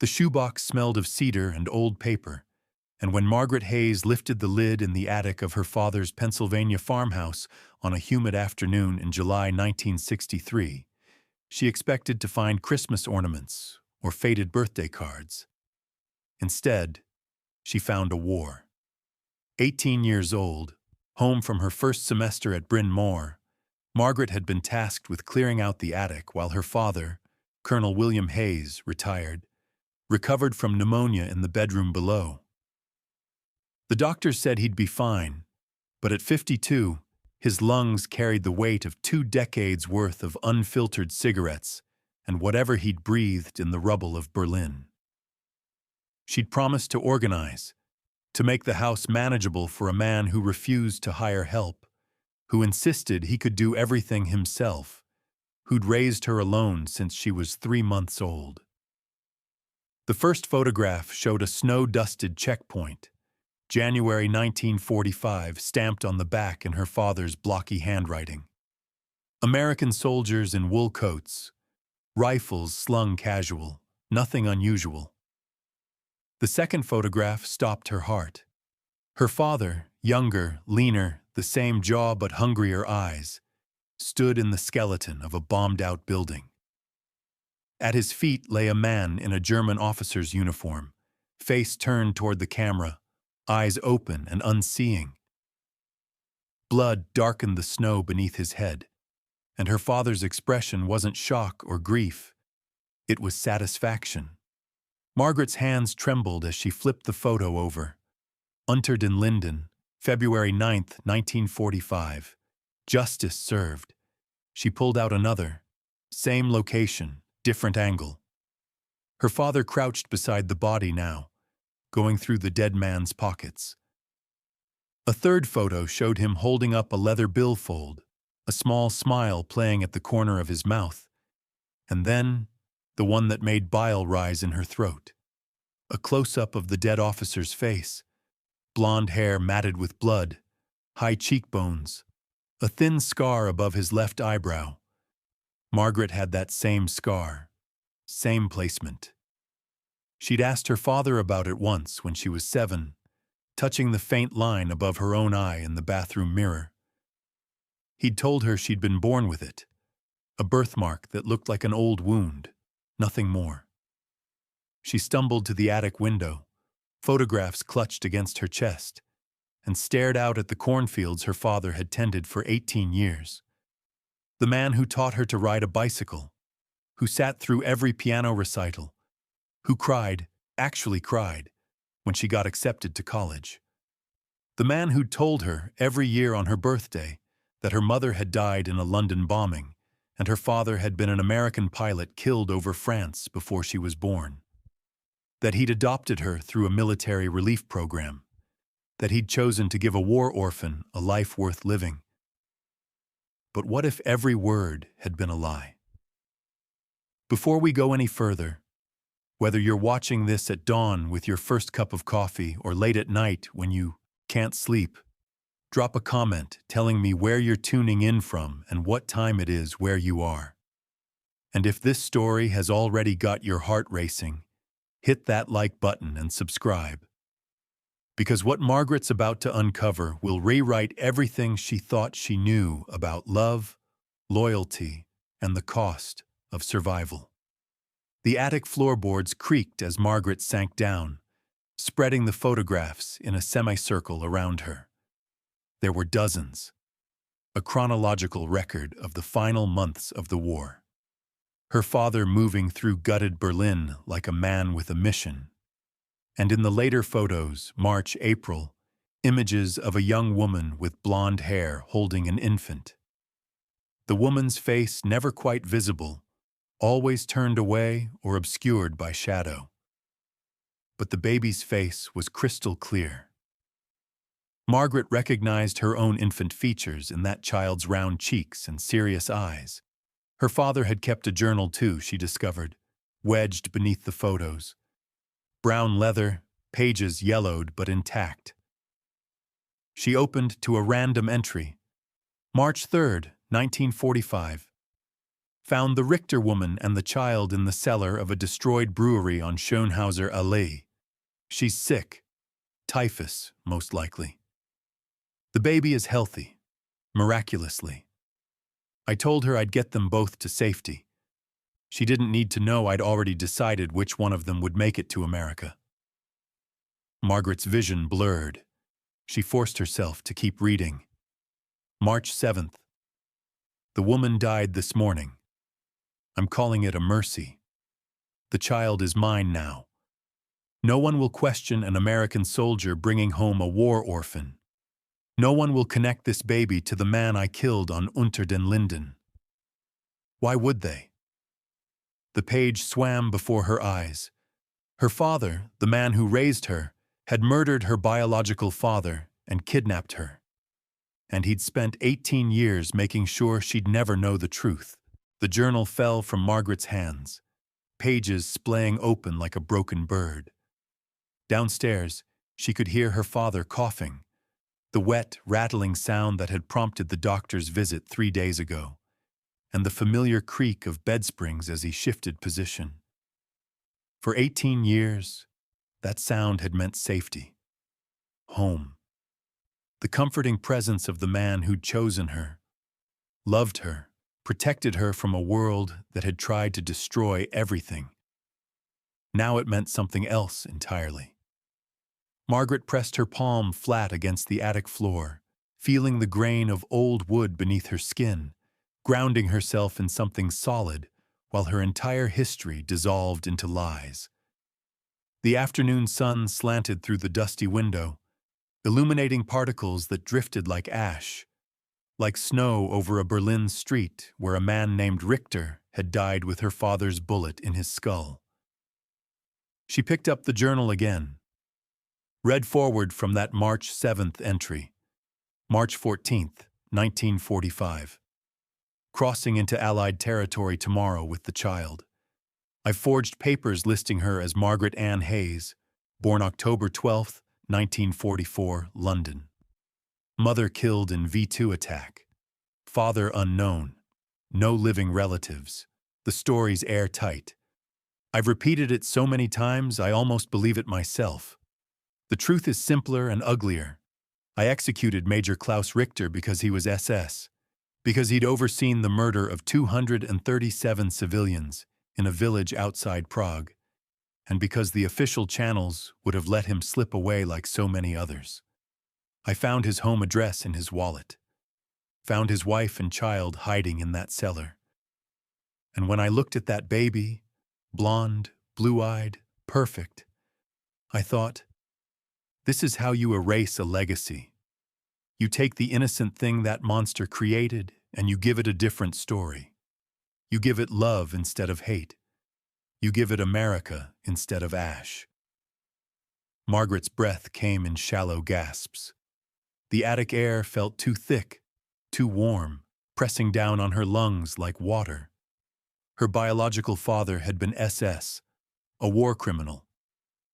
The shoebox smelled of cedar and old paper, and when Margaret Hayes lifted the lid in the attic of her father's Pennsylvania farmhouse on a humid afternoon in July 1963, she expected to find Christmas ornaments or faded birthday cards. Instead, she found a war. 18 years old, home from her first semester at Bryn Mawr, Margaret had been tasked with clearing out the attic while her father, Colonel William Hayes, retired, recovered from pneumonia in the bedroom below. The doctors said he'd be fine, but at 52, his lungs carried the weight of 2 decades' worth of unfiltered cigarettes and whatever he'd breathed in the rubble of Berlin. She'd promised to organize, to make the house manageable for a man who refused to hire help, who insisted he could do everything himself, who'd raised her alone since she was 3 months old. The first photograph showed a snow-dusted checkpoint, January 1945, stamped on the back in her father's blocky handwriting. American soldiers in wool coats, rifles slung casual, nothing unusual. The second photograph stopped her heart. Her father, younger, leaner, the same jaw but hungrier eyes, stood in the skeleton of a bombed-out building. At his feet lay a man in a German officer's uniform, face turned toward the camera, eyes open and unseeing. Blood darkened the snow beneath his head, and her father's expression wasn't shock or grief. It was satisfaction. Margaret's hands trembled as she flipped the photo over. Untered in Linden, February 9, 1945. Justice served. She pulled out another. Same location, different angle. Her father crouched beside the body now, going through the dead man's pockets. A third photo showed him holding up a leather billfold, a small smile playing at the corner of his mouth, and then the one that made bile rise in her throat. A close-up of the dead officer's face, blonde hair matted with blood, high cheekbones, a thin scar above his left eyebrow. Margaret had that same scar, same placement. She'd asked her father about it once when she was 7, touching the faint line above her own eye in the bathroom mirror. He'd told her she'd been born with it, a birthmark that looked like an old wound, nothing more. She stumbled to the attic window, photographs clutched against her chest, and stared out at the cornfields her father had tended for 18 years. The man who taught her to ride a bicycle, who sat through every piano recital, who cried, actually cried, when she got accepted to college. The man who'd told her every year on her birthday that her mother had died in a London bombing and her father had been an American pilot killed over France before she was born. That he'd adopted her through a military relief program. That he'd chosen to give a war orphan a life worth living. But what if every word had been a lie? Before we go any further, whether you're watching this at dawn with your first cup of coffee or late at night when you can't sleep, drop a comment telling me where you're tuning in from and what time it is where you are. And if this story has already got your heart racing, hit that like button and subscribe. Because what Margaret's about to uncover will rewrite everything she thought she knew about love, loyalty, and the cost of survival. The attic floorboards creaked as Margaret sank down, spreading the photographs in a semicircle around her. There were dozens, a chronological record of the final months of the war. Her father moving through gutted Berlin like a man with a mission. And in the later photos, March, April, images of a young woman with blonde hair holding an infant. The woman's face never quite visible, always turned away or obscured by shadow. But the baby's face was crystal clear. Margaret recognized her own infant features in that child's round cheeks and serious eyes. Her father had kept a journal too, she discovered, wedged beneath the photos. Brown leather, pages yellowed but intact. She opened to a random entry. March 3rd, 1945. Found the Richter woman and the child in the cellar of a destroyed brewery on Schönhauser Allee. She's sick. Typhus, most likely. The baby is healthy. Miraculously. I told her I'd get them both to safety. She didn't need to know I'd already decided which one of them would make it to America. Margaret's vision blurred. She forced herself to keep reading. March 7th. The woman died this morning. I'm calling it a mercy. The child is mine now. No one will question an American soldier bringing home a war orphan. No one will connect this baby to the man I killed on Unter den Linden. Why would they? The page swam before her eyes. Her father, the man who raised her, had murdered her biological father and kidnapped her. And he'd spent 18 years making sure she'd never know the truth. The journal fell from Margaret's hands, pages splaying open like a broken bird. Downstairs, she could hear her father coughing, the wet, rattling sound that had prompted the doctor's visit 3 days ago, and the familiar creak of bed springs as he shifted position. For 18 years, that sound had meant safety. Home. The comforting presence of the man who'd chosen her, loved her, protected her from a world that had tried to destroy everything. Now it meant something else entirely. Margaret pressed her palm flat against the attic floor, feeling the grain of old wood beneath her skin, grounding herself in something solid while her entire history dissolved into lies. The afternoon sun slanted through the dusty window, illuminating particles that drifted like ash, like snow over a Berlin street where a man named Richter had died with her father's bullet in his skull. She picked up the journal again, read forward from that March 7th entry, March 14th, 1945. Crossing into Allied territory tomorrow with the child. I forged papers listing her as Margaret Ann Hayes, born October 12th, 1944, London. Mother killed in V2 attack. Father unknown. No living relatives. The story's airtight. I've repeated it so many times I almost believe it myself. The truth is simpler and uglier. I executed Major Klaus Richter because he was SS, because he'd overseen the murder of 237 civilians in a village outside Prague, and because the official channels would have let him slip away like so many others. I found his home address in his wallet, found his wife and child hiding in that cellar. And when I looked at that baby, blonde, blue-eyed, perfect, I thought, this is how you erase a legacy. You take the innocent thing that monster created and you give it a different story. You give it love instead of hate. You give it America instead of ash. Margaret's breath came in shallow gasps. The attic air felt too thick, too warm, pressing down on her lungs like water. Her biological father had been SS, a war criminal,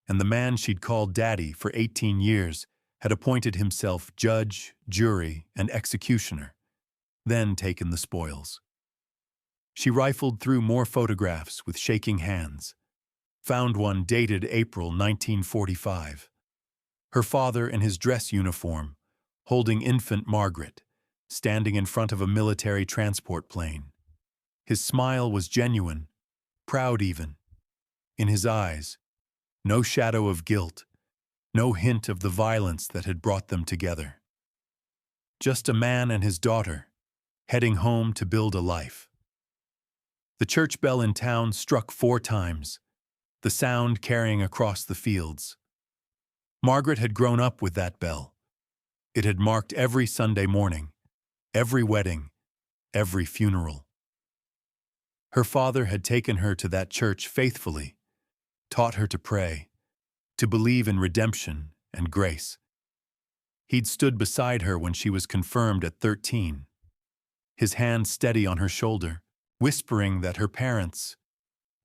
and the man she'd called Daddy for 18 years had appointed himself judge, jury, and executioner, then taken the spoils. She rifled through more photographs with shaking hands, found one dated April 1945. Her father in his dress uniform, holding infant Margaret, standing in front of a military transport plane. His smile was genuine, proud even. In his eyes, no shadow of guilt, no hint of the violence that had brought them together. Just a man and his daughter, heading home to build a life. The church bell in town struck 4 times, the sound carrying across the fields. Margaret had grown up with that bell. It had marked every Sunday morning, every wedding, every funeral. Her father had taken her to that church faithfully, taught her to pray, to believe in redemption and grace. He'd stood beside her when she was confirmed at 13, his hand steady on her shoulder, whispering that her parents,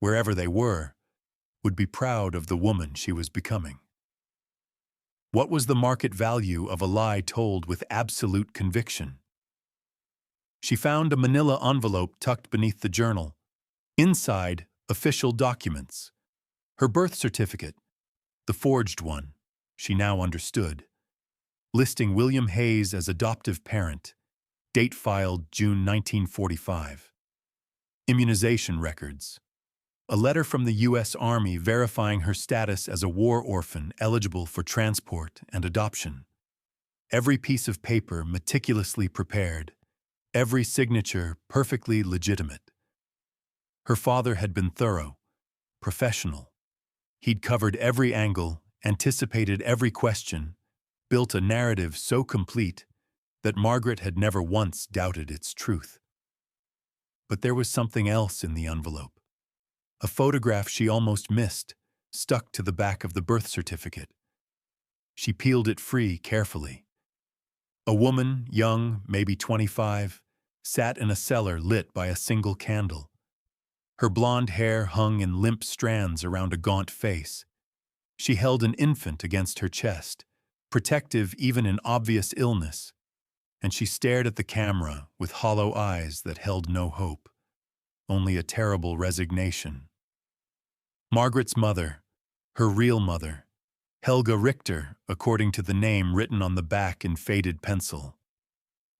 wherever they were, would be proud of the woman she was becoming. What was the market value of a lie told with absolute conviction? She found a manila envelope tucked beneath the journal. Inside, official documents. Her birth certificate, the forged one, she now understood, listing William Hayes as adoptive parent, date filed June 1945. Immunization records. A letter from the U.S. Army verifying her status as a war orphan eligible for transport and adoption. Every piece of paper meticulously prepared, every signature perfectly legitimate. Her father had been thorough, professional. He'd covered every angle, anticipated every question, built a narrative so complete that Margaret had never once doubted its truth. But there was something else in the envelope. A photograph she almost missed, stuck to the back of the birth certificate. She peeled it free carefully. A woman, young, maybe 25, sat in a cellar lit by a single candle. Her blonde hair hung in limp strands around a gaunt face. She held an infant against her chest, protective even in obvious illness, and she stared at the camera with hollow eyes that held no hope, only a terrible resignation. Margaret's mother, her real mother, Helga Richter, according to the name written on the back in faded pencil.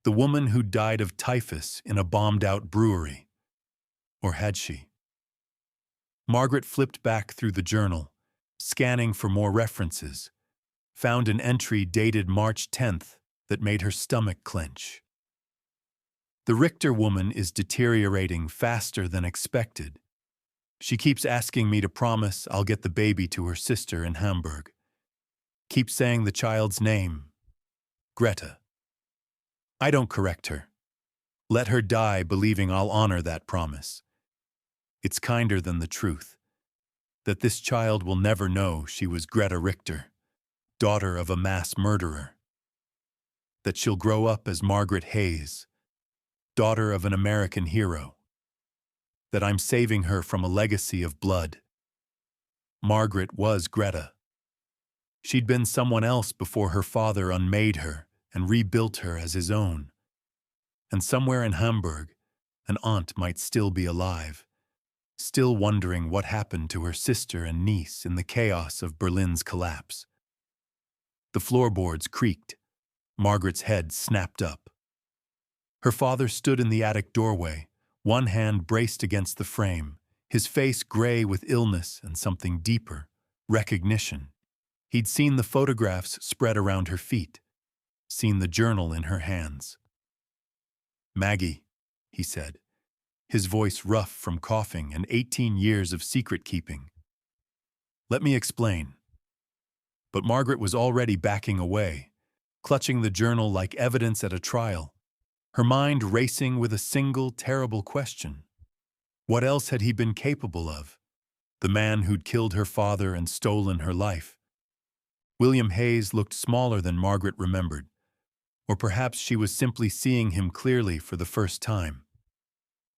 The woman who died of typhus in a bombed-out brewery. Or had she? Margaret flipped back through the journal, scanning for more references, found an entry dated March 10th that made her stomach clench. The Richter woman is deteriorating faster than expected. She keeps asking me to promise I'll get the baby to her sister in Hamburg. Keeps saying the child's name, Greta. I don't correct her. Let her die believing I'll honor that promise. It's kinder than the truth, that this child will never know she was Greta Richter, daughter of a mass murderer. That she'll grow up as Margaret Hayes, daughter of an American hero. That I'm saving her from a legacy of blood. Margaret was Greta. She'd been someone else before her father unmade her and rebuilt her as his own. And somewhere in Hamburg, an aunt might still be alive, still wondering what happened to her sister and niece in the chaos of Berlin's collapse. The floorboards creaked. Margaret's head snapped up. Her father stood in the attic doorway, one hand braced against the frame, his face gray with illness and something deeper, recognition. He'd seen the photographs spread around her feet, seen the journal in her hands. "Maggie," he said, his voice rough from coughing and 18 years of secret-keeping. "Let me explain." But Margaret was already backing away, clutching the journal like evidence at a trial, her mind racing with a single terrible question. What else had he been capable of? The man who'd killed her father and stolen her life. William Hayes looked smaller than Margaret remembered, or perhaps she was simply seeing him clearly for the first time.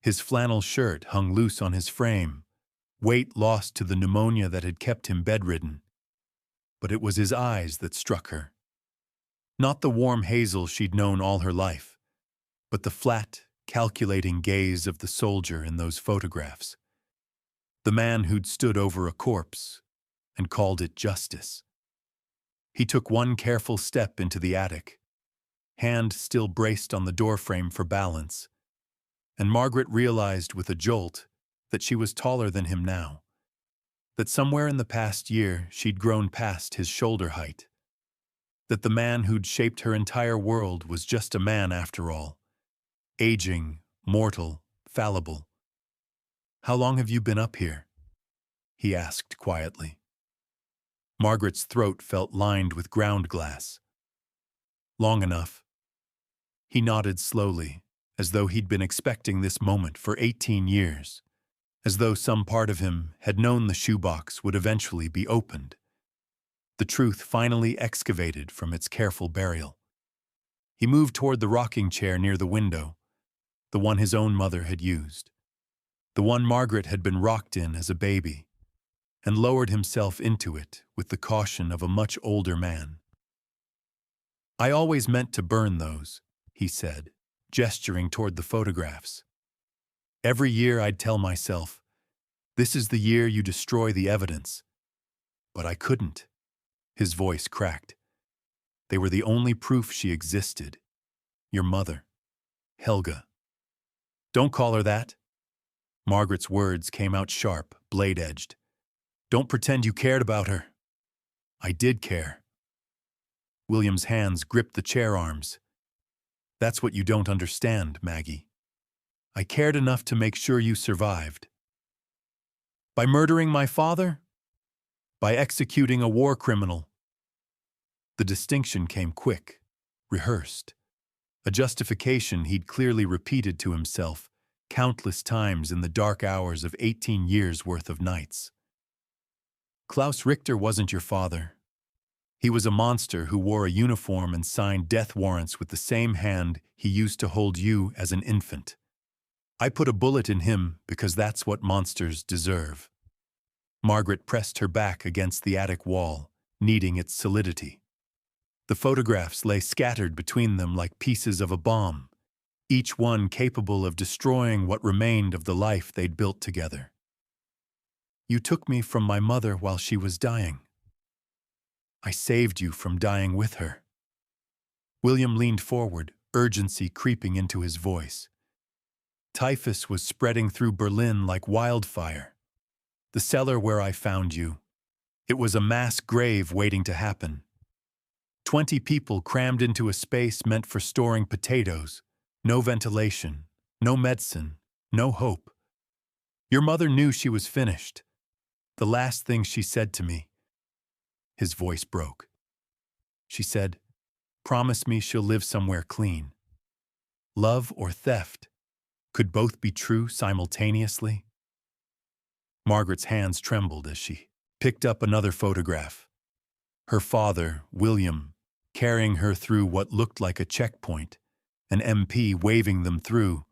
His flannel shirt hung loose on his frame, weight lost to the pneumonia that had kept him bedridden. But it was his eyes that struck her. Not the warm hazel she'd known all her life, but the flat, calculating gaze of the soldier in those photographs. The man who'd stood over a corpse and called it justice. He took one careful step into the attic, hand still braced on the doorframe for balance, and Margaret realized with a jolt that she was taller than him now, that somewhere in the past year she'd grown past his shoulder height, that the man who'd shaped her entire world was just a man after all, aging, mortal, fallible. "How long have you been up here?" he asked quietly. Margaret's throat felt lined with ground glass. "Long enough." He nodded slowly, as though he'd been expecting this moment for 18 years, as though some part of him had known the shoebox would eventually be opened, the truth finally excavated from its careful burial. He moved toward the rocking chair near the window, the one his own mother had used, the one Margaret had been rocked in as a baby, and lowered himself into it with the caution of a much older man. "I always meant to burn those," he said, gesturing toward the photographs. Every year I'd tell myself, "This is the year you destroy the evidence." But I couldn't. His voice cracked. They were the only proof she existed. Your mother, Helga. Don't call her that. Margaret's words came out sharp, blade-edged. Don't pretend you cared about her. I did care. William's hands gripped the chair arms. That's what you don't understand, Maggie. I cared enough to make sure you survived. By murdering my father? By executing a war criminal? The distinction came quick, rehearsed. A justification he'd clearly repeated to himself countless times in the dark hours of 18 years' worth of nights. Klaus Richter wasn't your father. He was a monster who wore a uniform and signed death warrants with the same hand he used to hold you as an infant. I put a bullet in him because that's what monsters deserve. Margaret pressed her back against the attic wall, needing its solidity. The photographs lay scattered between them like pieces of a bomb, each one capable of destroying what remained of the life they'd built together. You took me from my mother while she was dying. I saved you from dying with her. William leaned forward, urgency creeping into his voice. Typhus was spreading through Berlin like wildfire. The cellar where I found you. It was a mass grave waiting to happen. 20 people crammed into a space meant for storing potatoes. No ventilation, no medicine, no hope. Your mother knew she was finished. The last thing she said to me. His voice broke. She said, "Promise me she'll live somewhere clean." Love or theft? Could both be true simultaneously? Margaret's hands trembled as she picked up another photograph. Her father, William, carrying her through what looked like a checkpoint, an MP waving them through,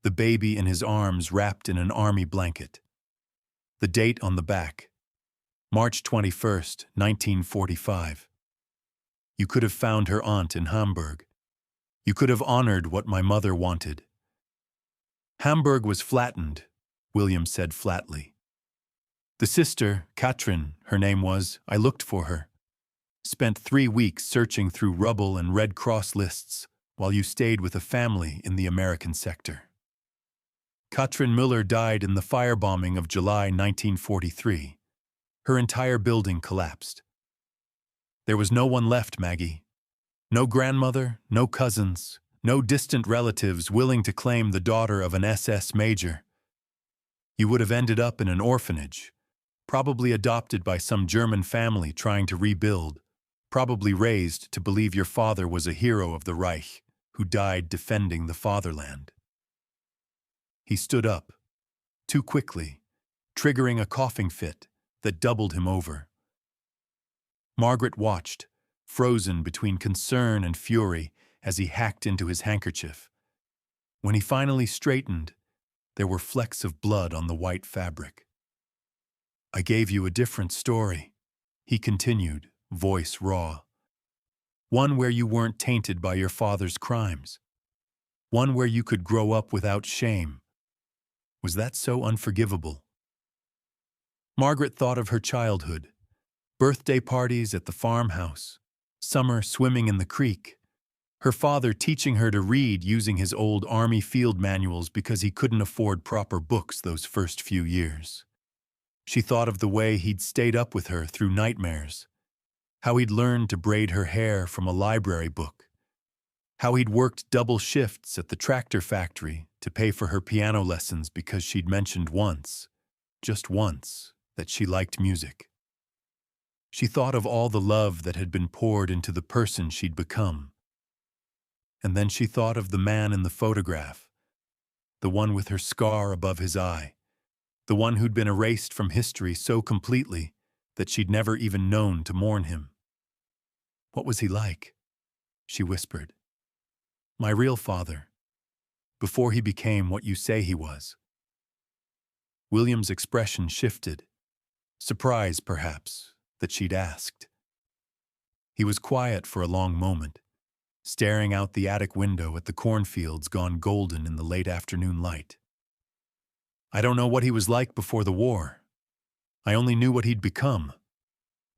the baby in his arms wrapped in an army blanket. The date on the back, March 21st, 1945. You could have found her aunt in Hamburg. You could have honored what my mother wanted. Hamburg was flattened, William said flatly. The sister, Katrin, her name was, I looked for her. Spent 3 weeks searching through rubble and Red Cross lists while you stayed with a family in the American sector. Katrin Müller died in the firebombing of July 1943. Her entire building collapsed. There was no one left, Maggie. No grandmother, no cousins, no distant relatives willing to claim the daughter of an SS major. You would have ended up in an orphanage, probably adopted by some German family trying to rebuild, probably raised to believe your father was a hero of the Reich who died defending the fatherland. He stood up, too quickly, triggering a coughing fit that doubled him over. Margaret watched, frozen between concern and fury as he hacked into his handkerchief. When he finally straightened, there were flecks of blood on the white fabric. I gave you a different story, he continued, voice raw. One where you weren't tainted by your father's crimes. One where you could grow up without shame. Was that so unforgivable? Margaret thought of her childhood, birthday parties at the farmhouse, summer swimming in the creek, her father teaching her to read using his old army field manuals because he couldn't afford proper books those first few years. She thought of the way he'd stayed up with her through nightmares, how he'd learned to braid her hair from a library book, how he'd worked double shifts at the tractor factory to pay for her piano lessons because she'd mentioned once, just once, that she liked music. She thought of all the love that had been poured into the person she'd become. And then she thought of the man in the photograph, the one with her scar above his eye, the one who'd been erased from history so completely that she'd never even known to mourn him. What was he like? She whispered. My real father, before he became what you say he was. William's expression shifted, surprise perhaps that she'd asked. He was quiet for a long moment, staring out the attic window at the cornfields gone golden in the late afternoon light. I don't know what he was like before the war. I only knew what he'd become.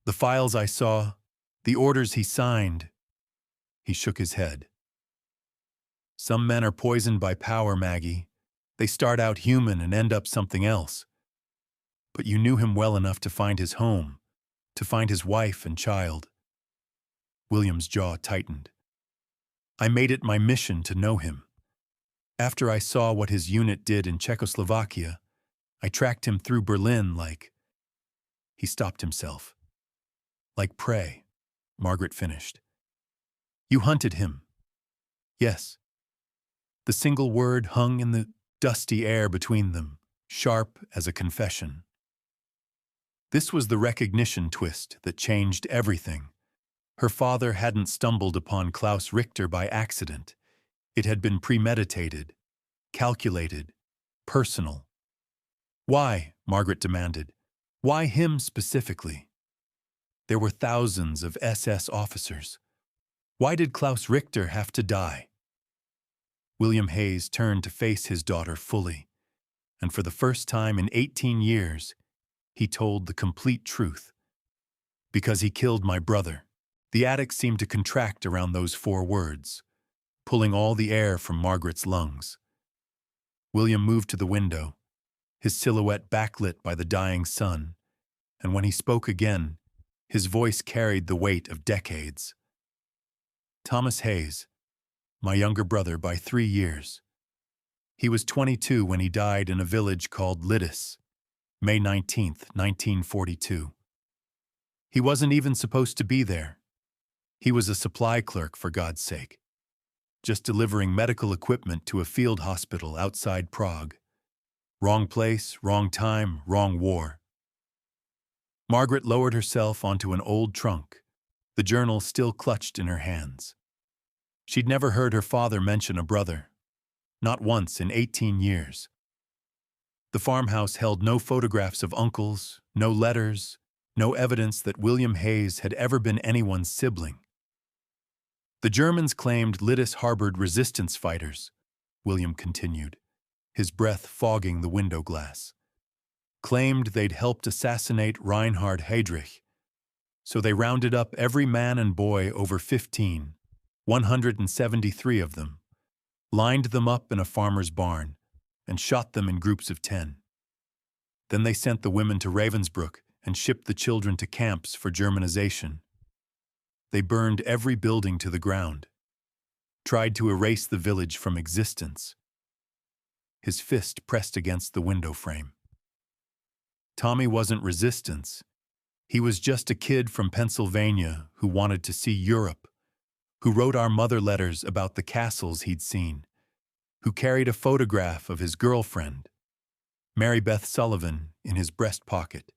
The files I saw, the orders he signed. He shook his head. Some men are poisoned by power, Maggie. They start out human and end up something else. But you knew him well enough to find his home, to find his wife and child. William's jaw tightened. I made it my mission to know him. After I saw what his unit did in Czechoslovakia, I tracked him through Berlin like... He stopped himself. Like prey, Margaret finished. You hunted him. Yes. The single word hung in the dusty air between them, sharp as a confession. This was the recognition twist that changed everything. Her father hadn't stumbled upon Klaus Richter by accident. It had been premeditated, calculated, personal. Why? Margaret demanded. Why him specifically? There were thousands of SS officers. Why did Klaus Richter have to die? William Hayes turned to face his daughter fully, and for the first time in 18 years, he told the complete truth. Because he killed my brother. The attic seemed to contract around those 4 words, pulling all the air from Margaret's lungs. William moved to the window, his silhouette backlit by the dying sun, and when he spoke again, his voice carried the weight of decades. Thomas Hayes, my younger brother by 3 years. He was 22 when he died in a village called Liddis, May 19, 1942. He wasn't even supposed to be there. He was a supply clerk, for God's sake, just delivering medical equipment to a field hospital outside Prague. Wrong place, wrong time, wrong war. Margaret lowered herself onto an old trunk, the journal still clutched in her hands. She'd never heard her father mention a brother, not once in 18 years. The farmhouse held no photographs of uncles, no letters, no evidence that William Hayes had ever been anyone's sibling. The Germans claimed Liddis harbored resistance fighters, William continued, his breath fogging the window glass. Claimed they'd helped assassinate Reinhard Heydrich, so they rounded up every man and boy over 15, 173 of them, lined them up in a farmer's barn, and shot them in groups of 10. Then they sent the women to Ravensbrück and shipped the children to camps for Germanization. They burned every building to the ground, tried to erase the village from existence. His fist pressed against the window frame. Tommy wasn't resistance. He was just a kid from Pennsylvania who wanted to see Europe, who wrote our mother letters about the castles he'd seen, who carried a photograph of his girlfriend, Mary Beth Sullivan, in his breast pocket.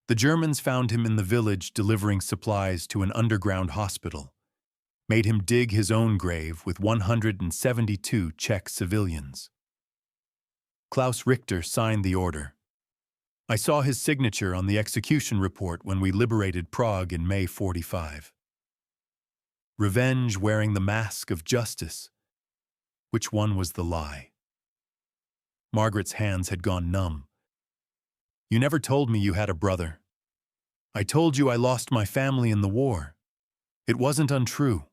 The Germans found him in the village delivering supplies to an underground hospital, made him dig his own grave with 172 Czech civilians. Klaus Richter signed the order. I saw his signature on the execution report when we liberated Prague in May 45. Revenge wearing the mask of justice. Which one was the lie? Margaret's hands had gone numb. You never told me you had a brother. I told you I lost my family in the war. It wasn't untrue.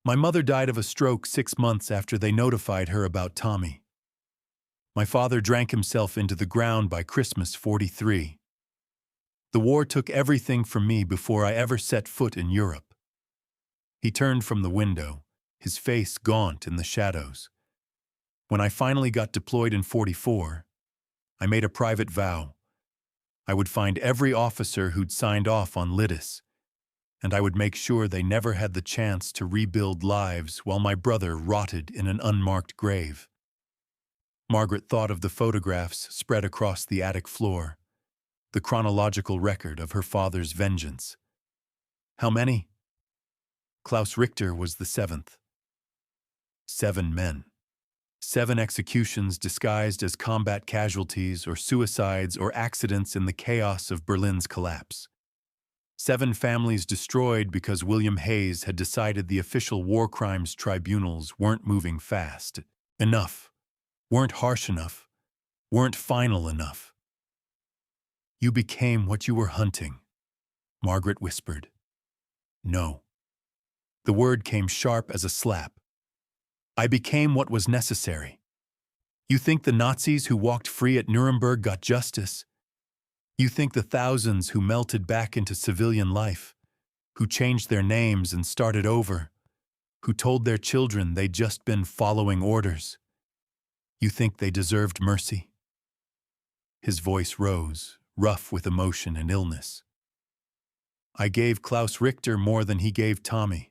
My mother died of a stroke 6 months after they notified her about Tommy. My father drank himself into the ground by Christmas 43. The war took everything from me before I ever set foot in Europe. He turned from the window, his face gaunt in the shadows. When I finally got deployed in 44, I made a private vow. I would find every officer who'd signed off on Liddis, and I would make sure they never had the chance to rebuild lives while my brother rotted in an unmarked grave. Margaret thought of the photographs spread across the attic floor, the chronological record of her father's vengeance. How many? Klaus Richter was the 7th. 7 men. 7 executions disguised as combat casualties or suicides or accidents in the chaos of Berlin's collapse. 7 families destroyed because William Hayes had decided the official war crimes tribunals weren't moving fast enough, weren't harsh enough, weren't final enough. You became what you were hunting, Margaret whispered. No. The word came sharp as a slap. I became what was necessary. You think the Nazis who walked free at Nuremberg got justice? You think the thousands who melted back into civilian life, who changed their names and started over, who told their children they'd just been following orders, you think they deserved mercy? His voice rose, rough with emotion and illness. I gave Klaus Richter more than he gave Tommy.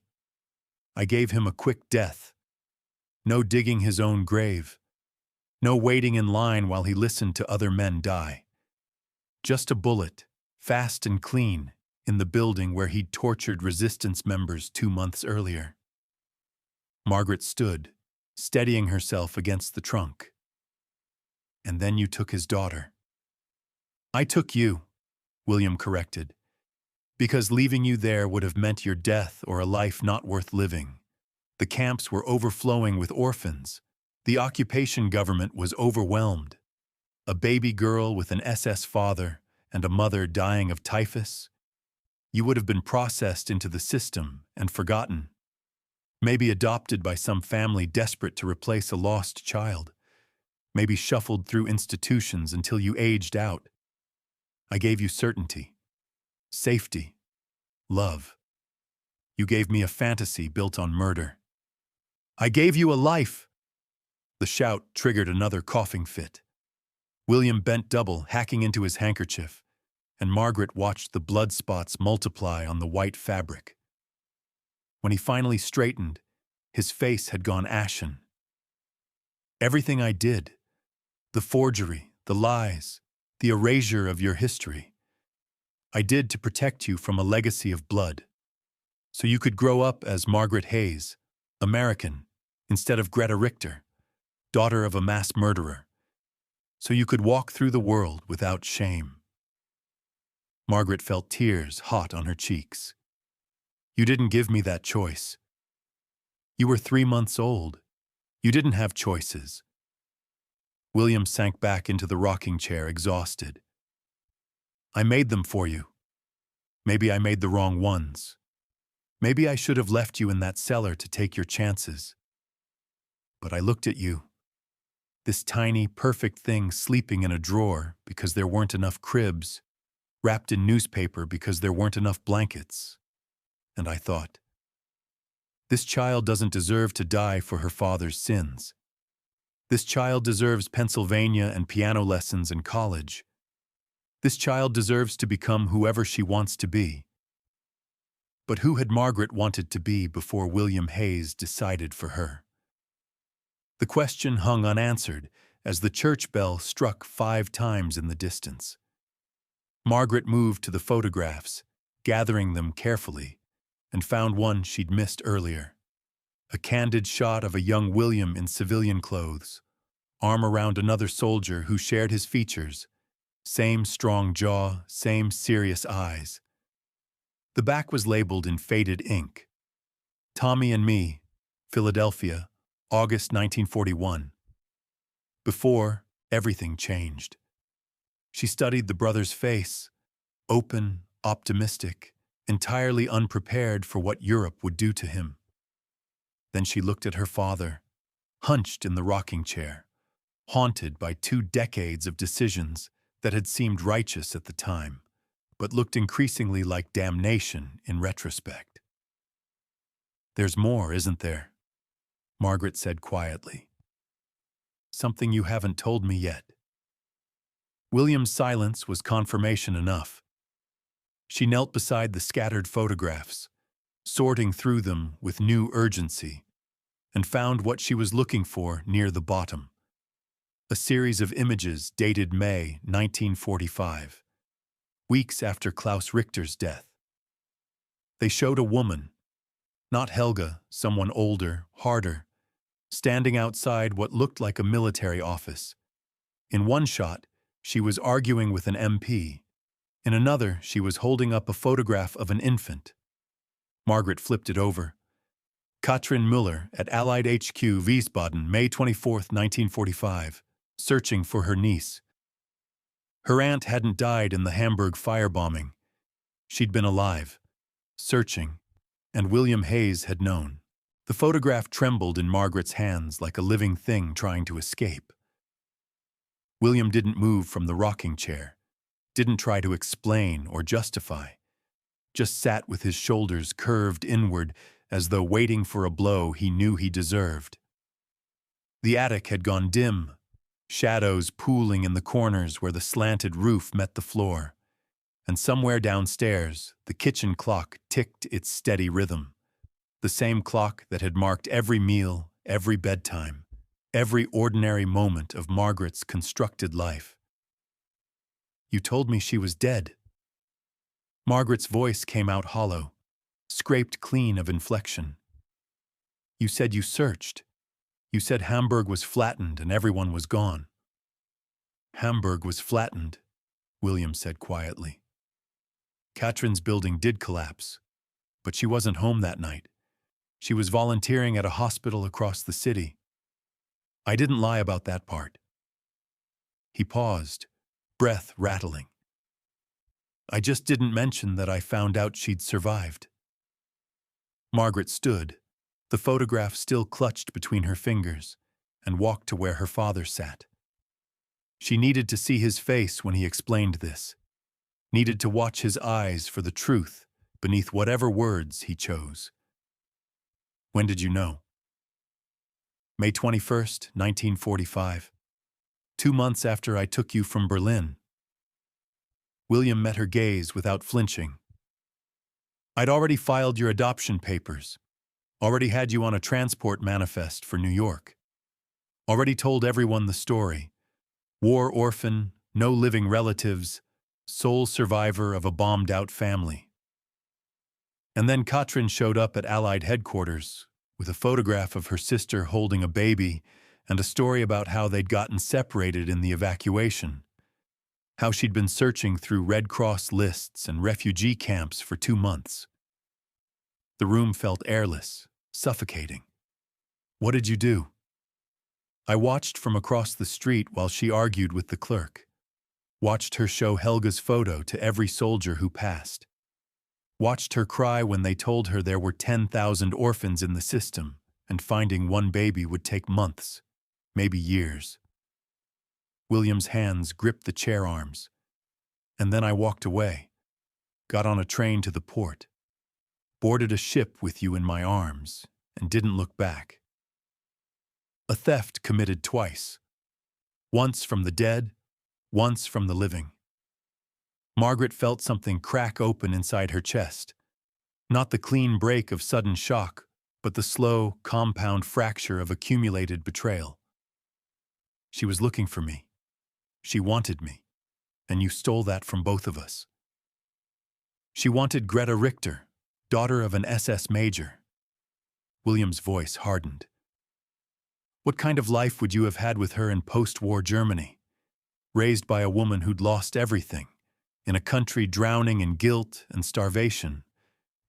I gave him a quick death. No digging his own grave. No waiting in line while he listened to other men die. Just a bullet, fast and clean, in the building where he'd tortured resistance members 2 months earlier. Margaret stood, steadying herself against the trunk. And then you took his daughter. I took you, William corrected, because leaving you there would have meant your death or a life not worth living. The camps were overflowing with orphans. The occupation government was overwhelmed. A baby girl with an SS father and a mother dying of typhus. You would have been processed into the system and forgotten. Maybe adopted by some family desperate to replace a lost child. Maybe shuffled through institutions until you aged out. I gave you certainty, safety, love. You gave me a fantasy built on murder. I gave you a life. The shout triggered another coughing fit. William bent double, hacking into his handkerchief, and Margaret watched the blood spots multiply on the white fabric. When he finally straightened, his face had gone ashen. Everything I did, the forgery, the lies, the erasure of your history, I did to protect you from a legacy of blood, so you could grow up as Margaret Hayes, American, instead of Greta Richter, daughter of a mass murderer, so you could walk through the world without shame. Margaret felt tears hot on her cheeks. You didn't give me that choice. You were 3 months old. You didn't have choices. William sank back into the rocking chair, exhausted. I made them for you. Maybe I made the wrong ones. Maybe I should have left you in that cellar to take your chances. But I looked at you. This tiny, perfect thing sleeping in a drawer because there weren't enough cribs, wrapped in newspaper because there weren't enough blankets. And I thought, this child doesn't deserve to die for her father's sins. This child deserves Pennsylvania and piano lessons and college. This child deserves to become whoever she wants to be. But who had Margaret wanted to be before William Hayes decided for her? The question hung unanswered as the church bell struck 5 times in the distance. Margaret moved to the photographs, gathering them carefully, and found one she'd missed earlier. A candid shot of a young William in civilian clothes, arm around another soldier who shared his features, same strong jaw, same serious eyes. The back was labeled in faded ink. Tommy and me, Philadelphia, August 1941. Before, everything changed. She studied the brother's face, open, optimistic, entirely unprepared for what Europe would do to him. Then she looked at her father, hunched in the rocking chair, haunted by 2 decades of decisions that had seemed righteous at the time, but looked increasingly like damnation in retrospect. There's more, isn't there? Margaret said quietly. Something you haven't told me yet. William's silence was confirmation enough. She knelt beside the scattered photographs, sorting through them with new urgency, and found what she was looking for near the bottom. A series of images dated May 1945, weeks after Klaus Richter's death. They showed a woman, not Helga, someone older, harder, standing outside what looked like a military office. In one shot, she was arguing with an MP. In another, she was holding up a photograph of an infant. Margaret flipped it over. Katrin Müller at Allied HQ, Wiesbaden, May 24, 1945, searching for her niece. Her aunt hadn't died in the Hamburg firebombing. She'd been alive, searching, and William Hayes had known. The photograph trembled in Margaret's hands like a living thing trying to escape. William didn't move from the rocking chair, didn't try to explain or justify, just sat with his shoulders curved inward as though waiting for a blow he knew he deserved. The attic had gone dim, shadows pooling in the corners where the slanted roof met the floor, and somewhere downstairs the kitchen clock ticked its steady rhythm, the same clock that had marked every meal, every bedtime, every ordinary moment of Margaret's constructed life. "You told me she was dead." Margaret's voice came out hollow, scraped clean of inflection. "You said you searched. You said Hamburg was flattened and everyone was gone." "Hamburg was flattened," William said quietly. "Katrin's building did collapse, but she wasn't home that night. She was volunteering at a hospital across the city. I didn't lie about that part." He paused, breath rattling. "I just didn't mention that I found out she'd survived." Margaret stood, the photograph still clutched between her fingers, and walked to where her father sat. She needed to see his face when he explained this, needed to watch his eyes for the truth beneath whatever words he chose. "When did you know?" "May 21st, 1945. 2 months after I took you from Berlin." William met her gaze without flinching. "I'd already filed your adoption papers, already had you on a transport manifest for New York, already told everyone the story. War orphan, no living relatives, sole survivor of a bombed-out family." And then Katrin showed up at Allied headquarters with a photograph of her sister holding a baby and a story about how they'd gotten separated in the evacuation, how she'd been searching through Red Cross lists and refugee camps for 2 months. The room felt airless, suffocating. "What did you do?" "I watched from across the street while she argued with the clerk. Watched her show Helga's photo to every soldier who passed. Watched her cry when they told her there were 10,000 orphans in the system and finding one baby would take months, maybe years." William's hands gripped the chair arms. "And then I walked away, got on a train to the port, boarded a ship with you in my arms, and didn't look back. A theft committed twice, once from the dead, once from the living." Margaret felt something crack open inside her chest, not the clean break of sudden shock, but the slow, compound fracture of accumulated betrayal. "She was looking for me. She wanted me, and you stole that from both of us. She wanted Greta Richter, daughter of an SS major." William's voice hardened. "What kind of life would you have had with her in post-war Germany? Raised by a woman who'd lost everything, in a country drowning in guilt and starvation,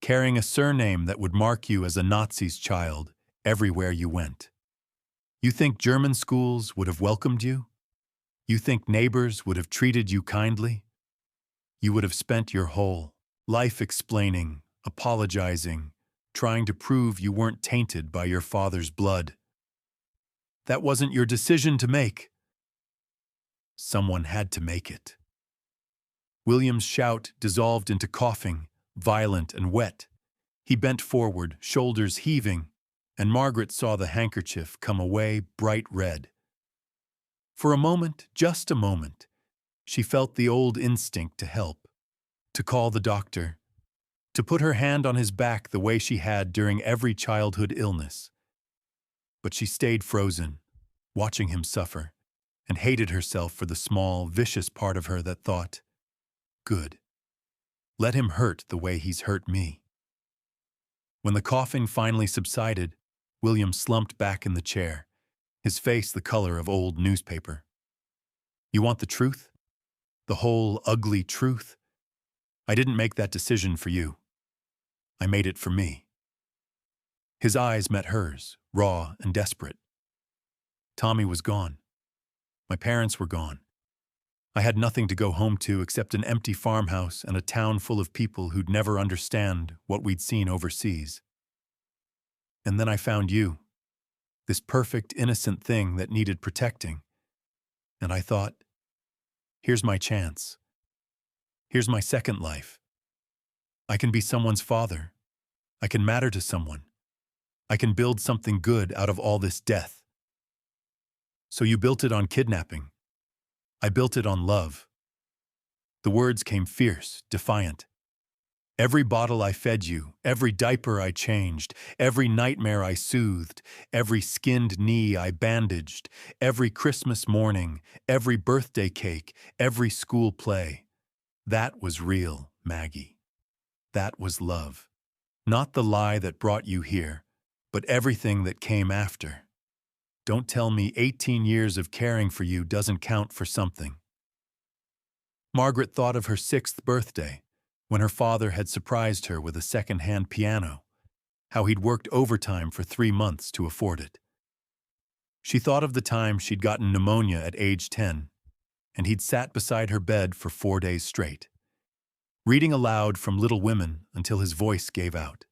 carrying a surname that would mark you as a Nazi's child everywhere you went. You think German schools would have welcomed you? You think neighbors would have treated you kindly? You would have spent your whole life explaining, apologizing, trying to prove you weren't tainted by your father's blood. That wasn't your decision to make. Someone had to make it." William's shout dissolved into coughing, violent and wet. He bent forward, shoulders heaving, and Margaret saw the handkerchief come away bright red. For a moment, just a moment, she felt the old instinct to help, to call the doctor, to put her hand on his back the way she had during every childhood illness. But she stayed frozen, watching him suffer, and hated herself for the small, vicious part of her that thought, "Good. Let him hurt the way he's hurt me." When the coughing finally subsided, William slumped back in the chair, his face the color of old newspaper. "You want the truth? The whole ugly truth? I didn't make that decision for you. I made it for me." His eyes met hers, raw and desperate. Tommy was gone. My parents were gone. I had nothing to go home to except an empty farmhouse and a town full of people who'd never understand what we'd seen overseas. And then I found you, this perfect, innocent thing that needed protecting. And I thought, here's my chance. Here's my second life. I can be someone's father. I can matter to someone. I can build something good out of all this death. So you built it on kidnapping. I built it on love. The words came fierce, defiant. Every bottle I fed you, every diaper I changed, every nightmare I soothed, every skinned knee I bandaged, every Christmas morning, every birthday cake, every school play. That was real, Maggie. That was love. Not the lie that brought you here, but everything that came after. Don't tell me 18 years of caring for you doesn't count for something. Margaret thought of her 6th birthday, when her father had surprised her with a second-hand piano, how he'd worked overtime for 3 months to afford it. She thought of the time she'd gotten pneumonia at age 10, and he'd sat beside her bed for 4 days straight, reading aloud from Little Women until his voice gave out.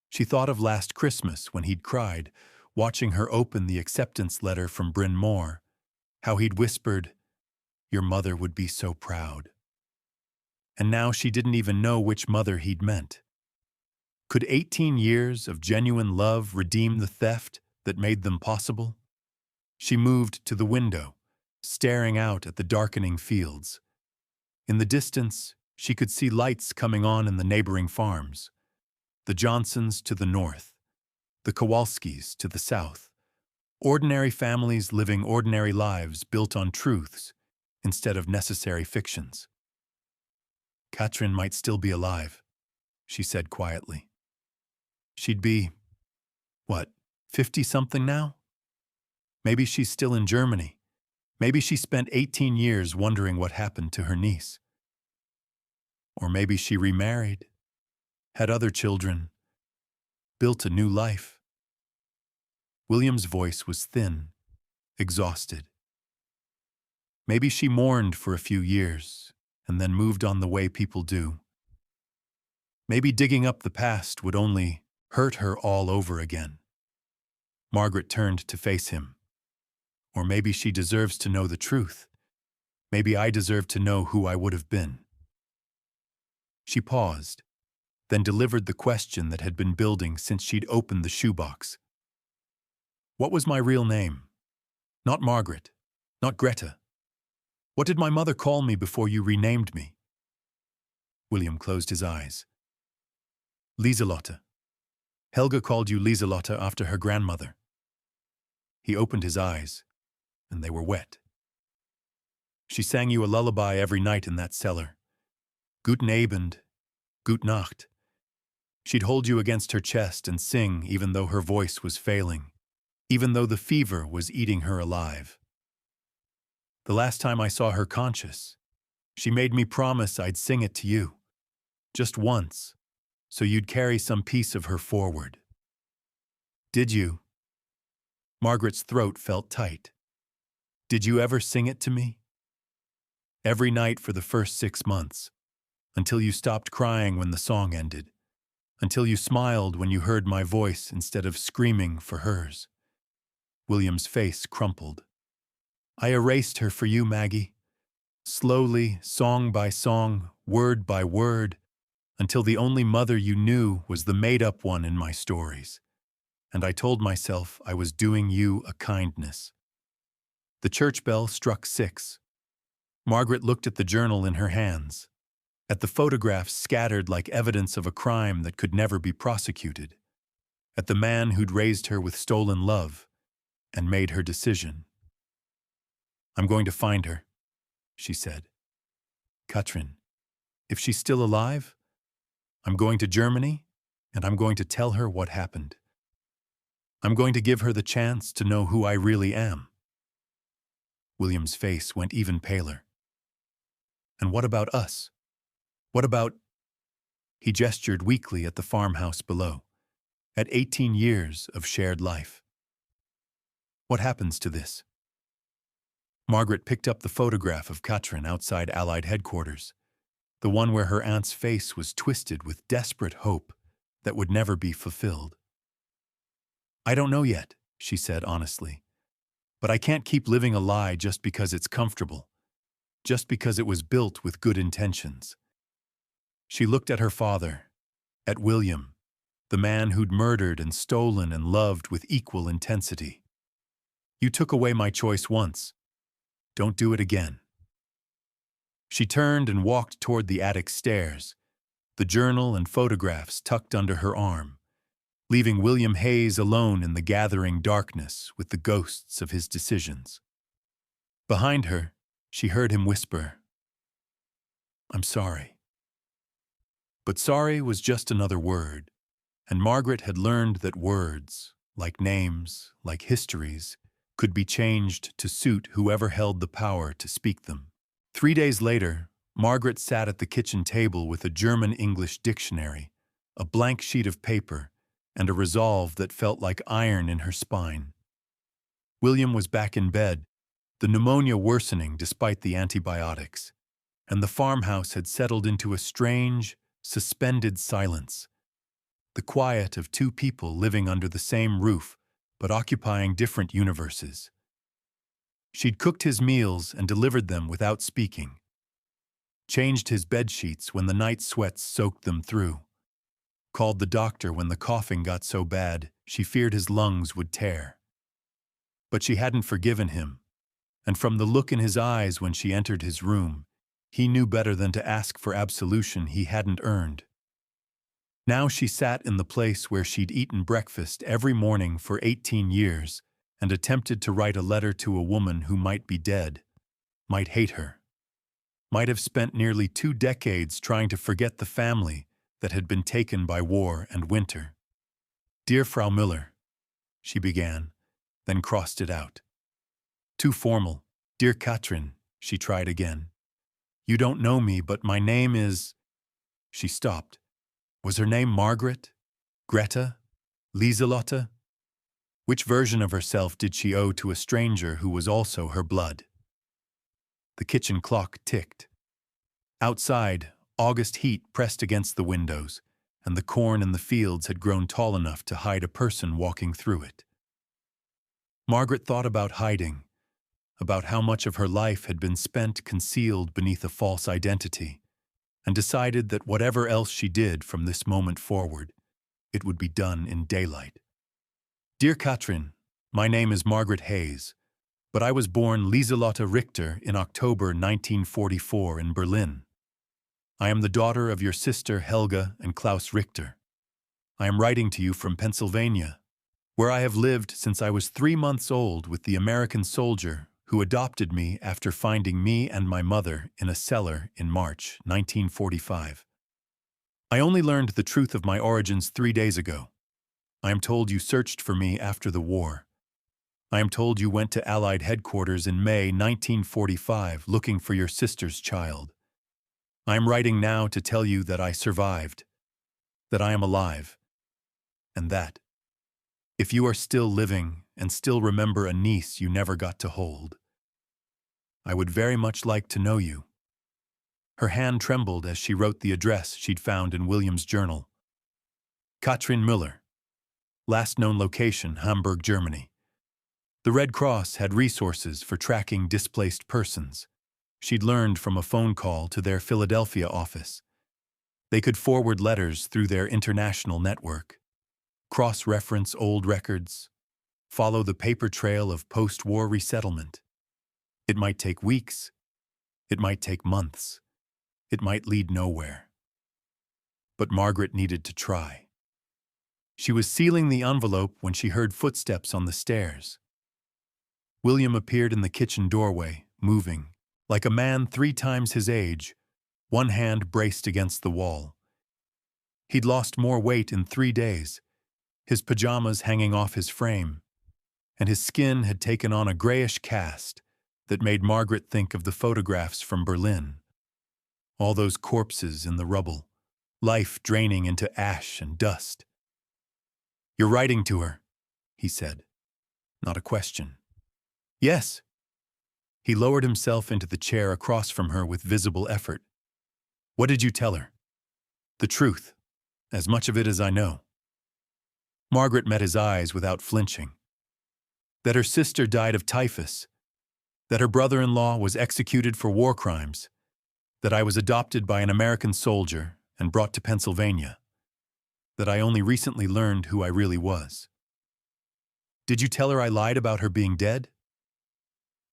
She thought of last Christmas when he'd cried, watching her open the acceptance letter from Bryn Mawr, how he'd whispered, "Your mother would be so proud." And now she didn't even know which mother he'd meant. Could 18 years of genuine love redeem the theft that made them possible? She moved to the window, staring out at the darkening fields. In the distance, she could see lights coming on in the neighboring farms. The Johnsons to the north, the Kowalskis to the south. Ordinary families living ordinary lives built on truths instead of necessary fictions. Katrin might still be alive, she said quietly. She'd be, 50-something now? Maybe she's still in Germany. Maybe she spent 18 years wondering what happened to her niece. Or maybe she remarried, had other children, built a new life. William's voice was thin, exhausted. Maybe she mourned for a few years and then moved on the way people do. Maybe digging up the past would only hurt her all over again. Margaret turned to face him. Or maybe she deserves to know the truth. Maybe I deserve to know who I would have been. She paused, then delivered the question that had been building since she'd opened the shoebox. What was my real name? Not Margaret, not Greta. What did my mother call me before you renamed me? William closed his eyes. Lieselotte. Helga called you Lieselotte after her grandmother. He opened his eyes, and they were wet. She sang you a lullaby every night in that cellar. Guten Abend, Gut Nacht. She'd hold you against her chest and sing even though her voice was failing, even though the fever was eating her alive. The last time I saw her conscious, she made me promise I'd sing it to you, just once, so you'd carry some piece of her forward. Did you? Margaret's throat felt tight. Did you ever sing it to me? Every night for the first 6 months, until you stopped crying when the song ended, until you smiled when you heard my voice instead of screaming for hers. William's face crumpled. I erased her for you, Maggie. Slowly, song by song, word by word, until the only mother you knew was the made-up one in my stories. And I told myself I was doing you a kindness. The church bell struck 6. Margaret looked at the journal in her hands, at the photographs scattered like evidence of a crime that could never be prosecuted, at the man who'd raised her with stolen love and made her decision. I'm going to find her, she said. Katrin, if she's still alive, I'm going to Germany and I'm going to tell her what happened. I'm going to give her the chance to know who I really am. William's face went even paler. And what about us? What about, he gestured weakly at the farmhouse below, at 18 years of shared life. What happens to this? Margaret picked up the photograph of Katrin outside Allied headquarters, the one where her aunt's face was twisted with desperate hope that would never be fulfilled. I don't know yet, she said honestly, but I can't keep living a lie just because it's comfortable, just because it was built with good intentions. She looked at her father, at William, the man who'd murdered and stolen and loved with equal intensity. You took away my choice once. Don't do it again. She turned and walked toward the attic stairs, the journal and photographs tucked under her arm, leaving William Hayes alone in the gathering darkness with the ghosts of his decisions. Behind her, she heard him whisper, I'm sorry. But sorry was just another word, and Margaret had learned that words, like names, like histories, could be changed to suit whoever held the power to speak them. 3 days later, Margaret sat at the kitchen table with a German-English dictionary, a blank sheet of paper, and a resolve that felt like iron in her spine. William was back in bed, the pneumonia worsening despite the antibiotics, and the farmhouse had settled into a strange, suspended silence, the quiet of two people living under the same roof but occupying different universes. She'd cooked his meals and delivered them without speaking, changed his bedsheets when the night sweats soaked them through, called the doctor when the coughing got so bad she feared his lungs would tear. But she hadn't forgiven him, and from the look in his eyes when she entered his room, he knew better than to ask for absolution he hadn't earned. Now she sat in the place where she'd eaten breakfast every morning for 18 years and attempted to write a letter to a woman who might be dead, might hate her, might have spent nearly 2 decades trying to forget the family that had been taken by war and winter. Dear Frau Müller, she began, then crossed it out. Too formal. Dear Katrin, she tried again. You don't know me, but my name is... She stopped. Was her name Margaret? Greta? Lieselotte? Which version of herself did she owe to a stranger who was also her blood? The kitchen clock ticked. Outside, August heat pressed against the windows, and the corn in the fields had grown tall enough to hide a person walking through it. Margaret thought about hiding, about how much of her life had been spent concealed beneath a false identity, and decided that whatever else she did from this moment forward, it would be done in daylight. Dear Katrin, my name is Margaret Hayes, but I was born Lieselotte Richter in October 1944 in Berlin. I am the daughter of your sister Helga and Klaus Richter. I am writing to you from Pennsylvania, where I have lived since I was 3 months old with the American soldier who adopted me after finding me and my mother in a cellar in March 1945. I only learned the truth of my origins 3 days ago. I am told you searched for me after the war. I am told you went to Allied headquarters in May 1945 looking for your sister's child. I am writing now to tell you that I survived, that I am alive, and that, if you are still living and still remember a niece you never got to hold, I would very much like to know you. Her hand trembled as she wrote the address she'd found in William's journal. Katrin Müller. Last known location, Hamburg, Germany. The Red Cross had resources for tracking displaced persons. She'd learned from a phone call to their Philadelphia office. They could forward letters through their international network, cross-reference old records, follow the paper trail of post-war resettlement. It might take weeks. It might take months. It might lead nowhere. But Margaret needed to try. She was sealing the envelope when she heard footsteps on the stairs. William appeared in the kitchen doorway, moving, like a man 3 times his age, one hand braced against the wall. He'd lost more weight in 3 days, his pajamas hanging off his frame, and his skin had taken on a grayish cast that made Margaret think of the photographs from Berlin. All those corpses in the rubble, life draining into ash and dust. "You're writing to her," he said. Not a question. "Yes." He lowered himself into the chair across from her with visible effort. "What did you tell her?" "The truth, as much of it as I know." Margaret met his eyes without flinching. That her sister died of typhus, that her brother-in-law was executed for war crimes, that I was adopted by an American soldier and brought to Pennsylvania, that I only recently learned who I really was. "Did you tell her I lied about her being dead?"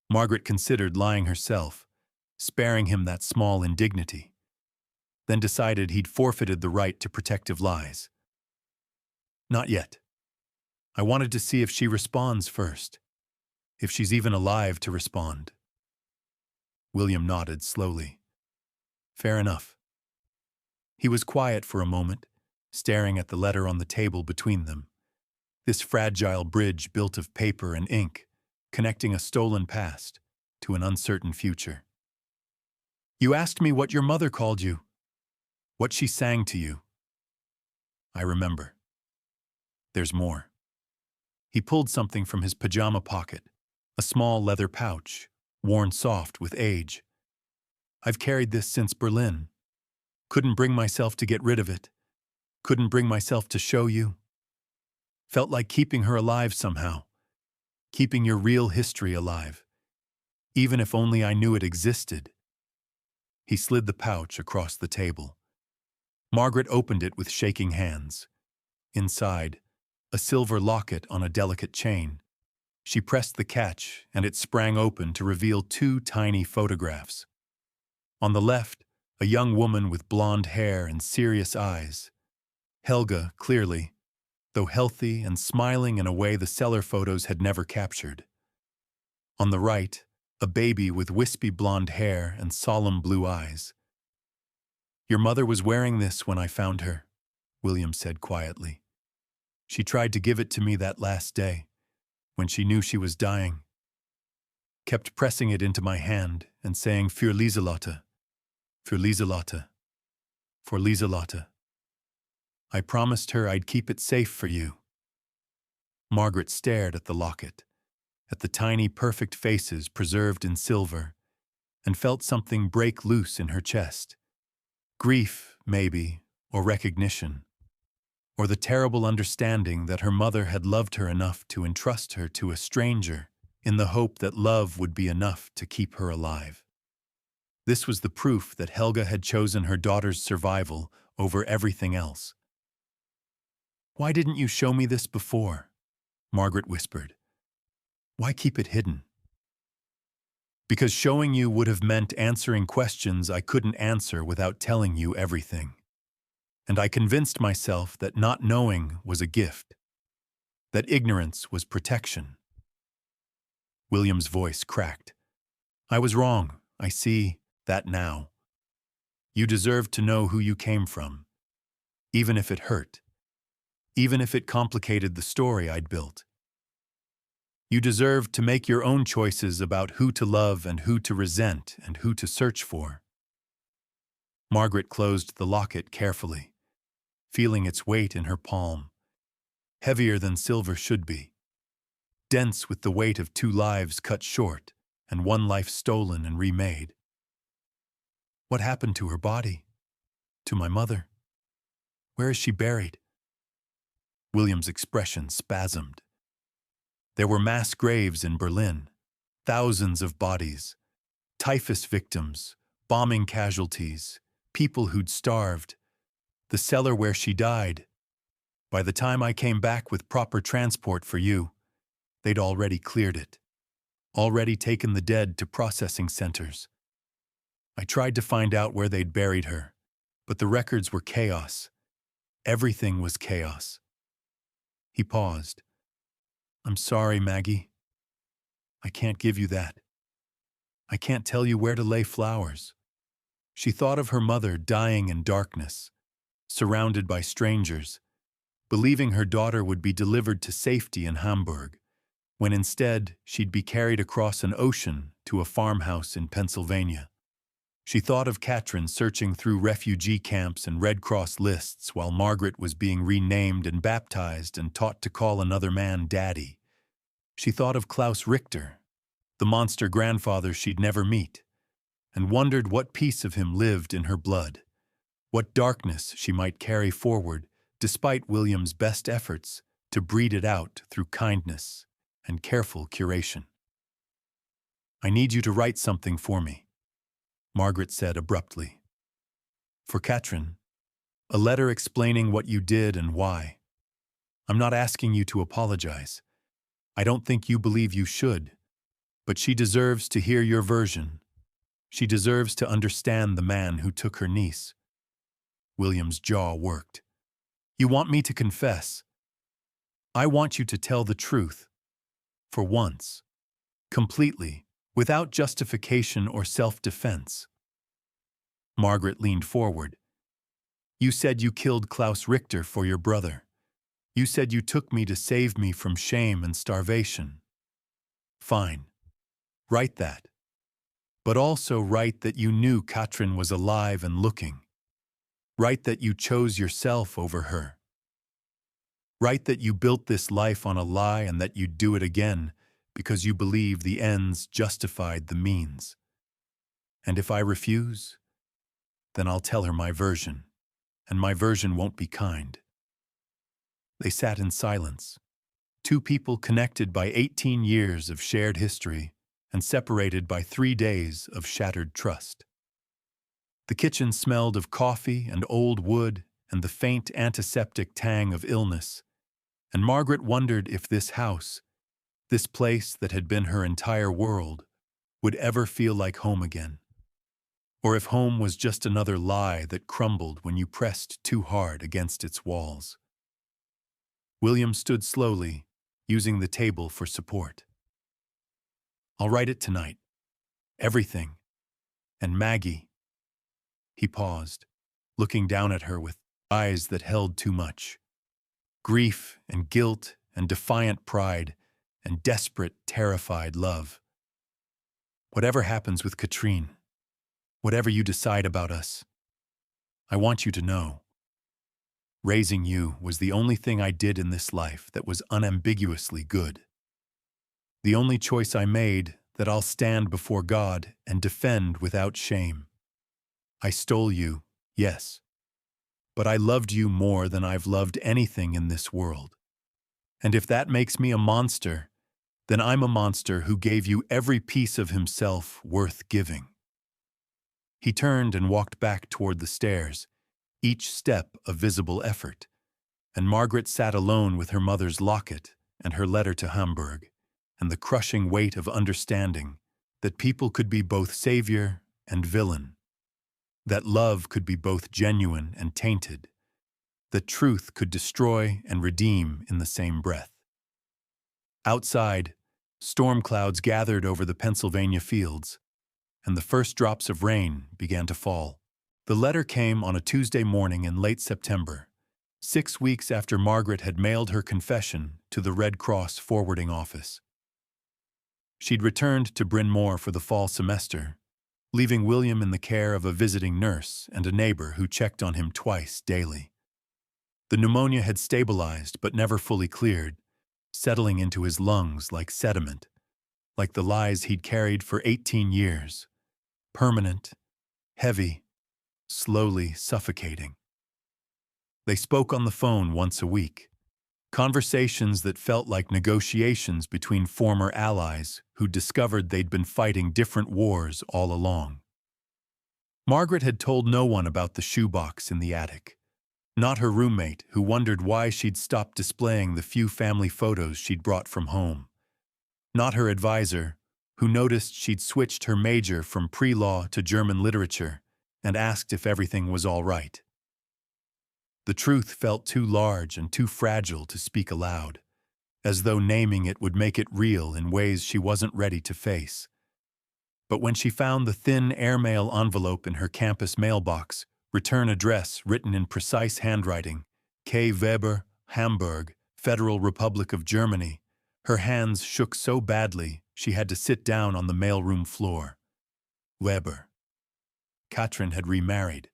Margaret considered lying herself, sparing him that small indignity, then decided he'd forfeited the right to protective lies. "Not yet. I wanted to see if she responds first, if she's even alive to respond." William nodded slowly. "Fair enough." He was quiet for a moment, staring at the letter on the table between them. This fragile bridge built of paper and ink, connecting a stolen past to an uncertain future. "You asked me what your mother called you, what she sang to you." "I remember. There's more." He pulled something from his pajama pocket, a small leather pouch, worn soft with age. "I've carried this since Berlin. Couldn't bring myself to get rid of it. Couldn't bring myself to show you. Felt like keeping her alive somehow. Keeping your real history alive. Even if only I knew it existed." He slid the pouch across the table. Margaret opened it with shaking hands. Inside, a silver locket on a delicate chain. She pressed the catch, and it sprang open to reveal 2 tiny photographs. On the left, a young woman with blonde hair and serious eyes. Helga, clearly, though healthy and smiling in a way the seller photos had never captured. On the right, a baby with wispy blonde hair and solemn blue eyes. "Your mother was wearing this when I found her," William said quietly. "She tried to give it to me that last day, when she knew she was dying. Kept pressing it into my hand and saying, 'Für Lieselotte, für Lieselotte, for Lieselotte.' I promised her I'd keep it safe for you." Margaret stared at the locket, at the tiny perfect faces preserved in silver, and felt something break loose in her chest. Grief, maybe, or recognition, or the terrible understanding that her mother had loved her enough to entrust her to a stranger in the hope that love would be enough to keep her alive. This was the proof that Helga had chosen her daughter's survival over everything else. "Why didn't you show me this before?" Margaret whispered. "Why keep it hidden?" "Because showing you would have meant answering questions I couldn't answer without telling you everything. And I convinced myself that not knowing was a gift, that ignorance was protection." William's voice cracked. "I was wrong. I see that now. You deserved to know who you came from, even if it hurt, even if it complicated the story I'd built. You deserved to make your own choices about who to love and who to resent and who to search for." Margaret closed the locket carefully, feeling its weight in her palm, heavier than silver should be, dense with the weight of 2 lives cut short and 1 life stolen and remade. "What happened to her body? To my mother? Where is she buried?" William's expression spasmed. There were mass graves in Berlin, thousands of bodies, typhus victims, bombing casualties, people who'd starved, the cellar where she died. By the time I came back with proper transport for you, they'd already cleared it, already taken the dead to processing centers. I tried to find out where they'd buried her, but the records were chaos. Everything was chaos." He paused. "I'm sorry, Maggie. I can't give you that. I can't tell you where to lay flowers." She thought of her mother dying in darkness, surrounded by strangers, believing her daughter would be delivered to safety in Hamburg, when instead she'd be carried across an ocean to a farmhouse in Pennsylvania. She thought of Katrin searching through refugee camps and Red Cross lists while Margaret was being renamed and baptized and taught to call another man daddy. She thought of Klaus Richter, the monster grandfather she'd never meet, and wondered what piece of him lived in her blood, what darkness she might carry forward despite William's best efforts to breed it out through kindness and careful curation. "I need you to write something for me," Margaret said abruptly. "For Katrin, a letter explaining what you did and why. I'm not asking you to apologize. I don't think you believe you should, but she deserves to hear your version. She deserves to understand the man who took her niece." William's jaw worked. "You want me to confess? I want you to tell the truth. For once. Completely, without justification or self-defense." Margaret leaned forward. "You said you killed Klaus Richter for your brother. You said you took me to save me from shame and starvation. Fine. Write that. But also write that you knew Katrin was alive and looking. Write that you chose yourself over her. Write that you built this life on a lie and that you'd do it again because you believe the ends justified the means. And if I refuse, then I'll tell her my version, and my version won't be kind." They sat in silence, two people connected by 18 years of shared history and separated by 3 days of shattered trust. The kitchen smelled of coffee and old wood and the faint antiseptic tang of illness, and Margaret wondered if this house, this place that had been her entire world, would ever feel like home again. Or if home was just another lie that crumbled when you pressed too hard against its walls. William stood slowly, using the table for support. "I'll write it tonight. Everything. And Maggie." He paused, looking down at her with eyes that held too much. Grief and guilt and defiant pride and desperate, terrified love. "Whatever happens with Katrine, whatever you decide about us, I want you to know. Raising you was the only thing I did in this life that was unambiguously good. The only choice I made that I'll stand before God and defend without shame. I stole you, yes, but I loved you more than I've loved anything in this world. And if that makes me a monster, then I'm a monster who gave you every piece of himself worth giving." He turned and walked back toward the stairs, each step a visible effort, and Margaret sat alone with her mother's locket and her letter to Hamburg, and the crushing weight of understanding that people could be both savior and villain, that love could be both genuine and tainted, that truth could destroy and redeem in the same breath. Outside, storm clouds gathered over the Pennsylvania fields, and the first drops of rain began to fall. The letter came on a Tuesday morning in late September, 6 weeks after Margaret had mailed her confession to the Red Cross forwarding office. She'd returned to Bryn Mawr for the fall semester, leaving William in the care of a visiting nurse and a neighbor who checked on him twice daily. The pneumonia had stabilized but never fully cleared, settling into his lungs like sediment, like the lies he'd carried for 18 years, permanent, heavy, slowly suffocating. They spoke on the phone once a week, conversations that felt like negotiations between former allies who discovered they'd been fighting different wars all along. Margaret had told no one about the shoebox in the attic, not her roommate, who wondered why she'd stopped displaying the few family photos she'd brought from home, not her advisor, who noticed she'd switched her major from pre-law to German literature and asked if everything was all right. The truth felt too large and too fragile to speak aloud, as though naming it would make it real in ways she wasn't ready to face. But when she found the thin airmail envelope in her campus mailbox, return address written in precise handwriting, K. Weber, Hamburg, Federal Republic of Germany, her hands shook so badly she had to sit down on the mailroom floor. Weber. Katrin had remarried.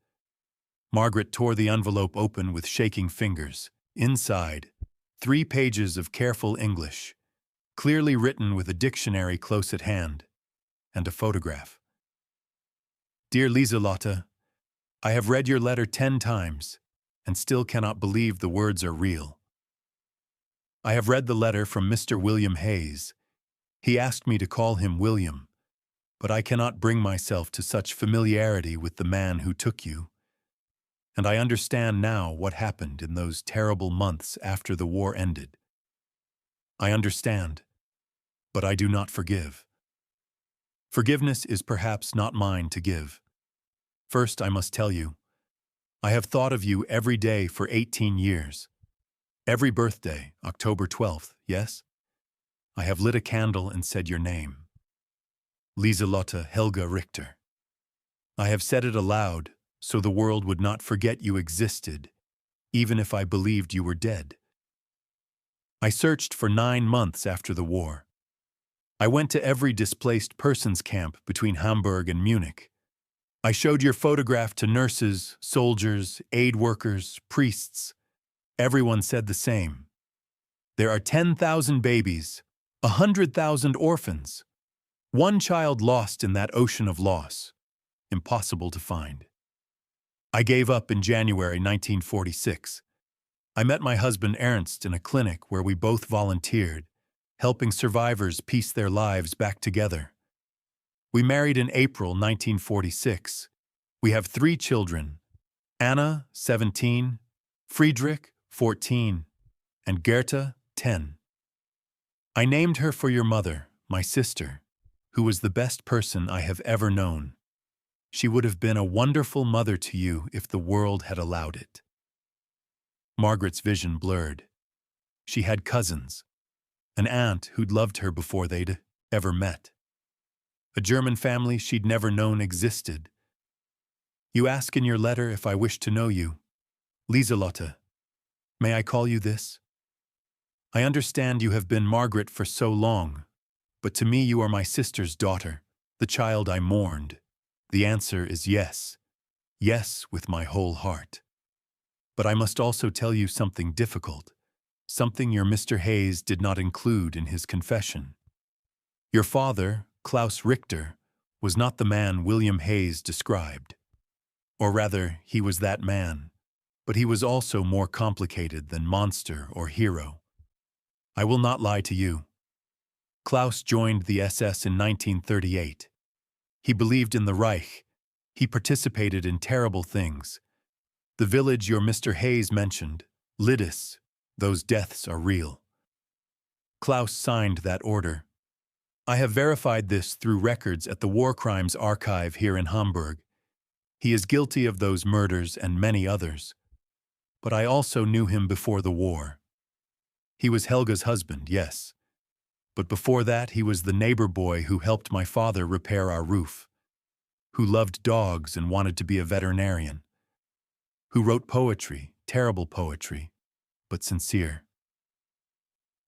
Margaret tore the envelope open with shaking fingers. Inside, 3 pages of careful English, clearly written with a dictionary close at hand, and a photograph. Dear Lieselotte, I have read your letter 10 times, and still cannot believe the words are real. I have read the letter from Mr. William Hayes. He asked me to call him William, but I cannot bring myself to such familiarity with the man who took you. And I understand now what happened in those terrible months after the war ended. I understand, but I do not forgive. Forgiveness is perhaps not mine to give. First, I must tell you, I have thought of you every day for 18 years. Every birthday, October 12th, yes? I have lit a candle and said your name. Lieselotte Helga Richter. I have said it aloud, so the world would not forget you existed, even if I believed you were dead. I searched for 9 months after the war. I went to every displaced persons camp between Hamburg and Munich. I showed your photograph to nurses, soldiers, aid workers, priests. Everyone said the same. There are 10,000 babies, 100,000 orphans. One child lost in that ocean of loss. Impossible to find. I gave up in January 1946. I met my husband Ernst in a clinic where we both volunteered, helping survivors piece their lives back together. We married in April 1946. We have 3 children, Anna, 17, Friedrich, 14, and Gerta, 10. I named her for your mother, my sister, who was the best person I have ever known. She would have been a wonderful mother to you if the world had allowed it. Margaret's vision blurred. She had cousins, an aunt who'd loved her before they'd ever met. A German family she'd never known existed. You ask in your letter if I wish to know you. Lieselotte, may I call you this? I understand you have been Margaret for so long, but to me you are my sister's daughter, the child I mourned. The answer is yes. Yes, with my whole heart. But I must also tell you something difficult, something your Mr. Hayes did not include in his confession. Your father, Klaus Richter, was not the man William Hayes described. Or rather, he was that man, but he was also more complicated than monster or hero. I will not lie to you. Klaus joined the SS in 1938. He believed in the Reich. He participated in terrible things. The village your Mr. Hayes mentioned, Lidis, those deaths are real. Klaus signed that order. I have verified this through records at the War Crimes Archive here in Hamburg. He is guilty of those murders and many others. But I also knew him before the war. He was Helga's husband, yes. But before that, he was the neighbor boy who helped my father repair our roof, who loved dogs and wanted to be a veterinarian, who wrote poetry, terrible poetry, but sincere,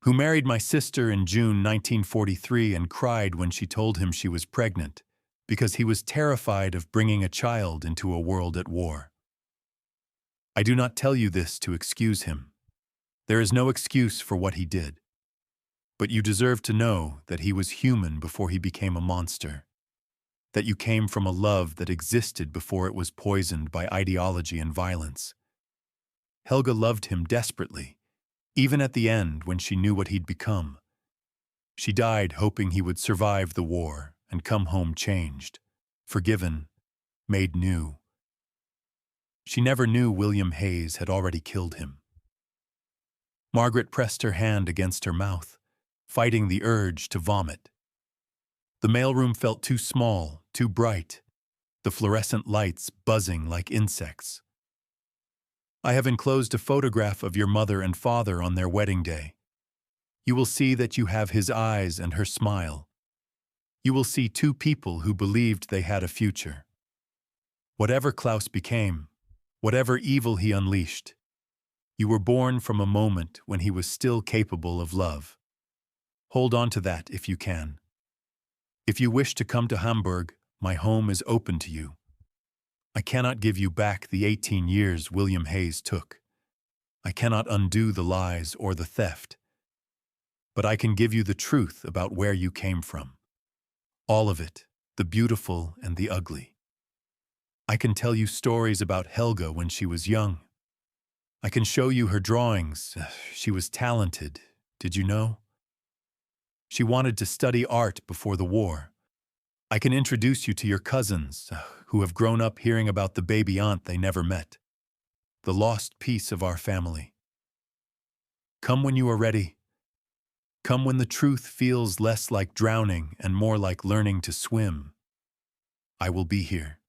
who married my sister in June 1943 and cried when she told him she was pregnant because he was terrified of bringing a child into a world at war. I do not tell you this to excuse him. There is no excuse for what he did. But you deserve to know that he was human before he became a monster, that you came from a love that existed before it was poisoned by ideology and violence. Helga loved him desperately, even at the end when she knew what he'd become. She died hoping he would survive the war and come home changed, forgiven, made new. She never knew William Hayes had already killed him. Margaret pressed her hand against her mouth, fighting the urge to vomit. The mailroom felt too small, too bright, the fluorescent lights buzzing like insects. I have enclosed a photograph of your mother and father on their wedding day. You will see that you have his eyes and her smile. You will see 2 people who believed they had a future. Whatever Klaus became, whatever evil he unleashed, you were born from a moment when he was still capable of love. Hold on to that if you can. If you wish to come to Hamburg, my home is open to you. I cannot give you back the 18 years William Hayes took. I cannot undo the lies or the theft. But I can give you the truth about where you came from. All of it, the beautiful and the ugly. I can tell you stories about Helga when she was young. I can show you her drawings. She was talented, did you know? She wanted to study art before the war. I can introduce you to your cousins, who have grown up hearing about the baby aunt they never met. The lost piece of our family. Come when you are ready. Come when the truth feels less like drowning and more like learning to swim. I will be here.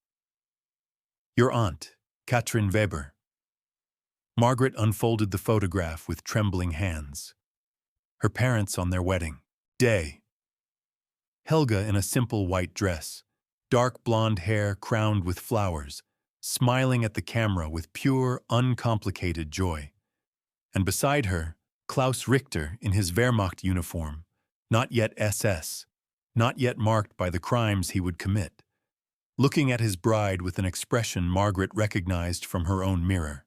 Your aunt, Katrin Weber. Margaret unfolded the photograph with trembling hands. Her parents on their wedding day. Helga in a simple white dress, dark blonde hair crowned with flowers, smiling at the camera with pure, uncomplicated joy. And beside her, Klaus Richter in his Wehrmacht uniform, not yet SS, not yet marked by the crimes he would commit, looking at his bride with an expression Margaret recognized from her own mirror.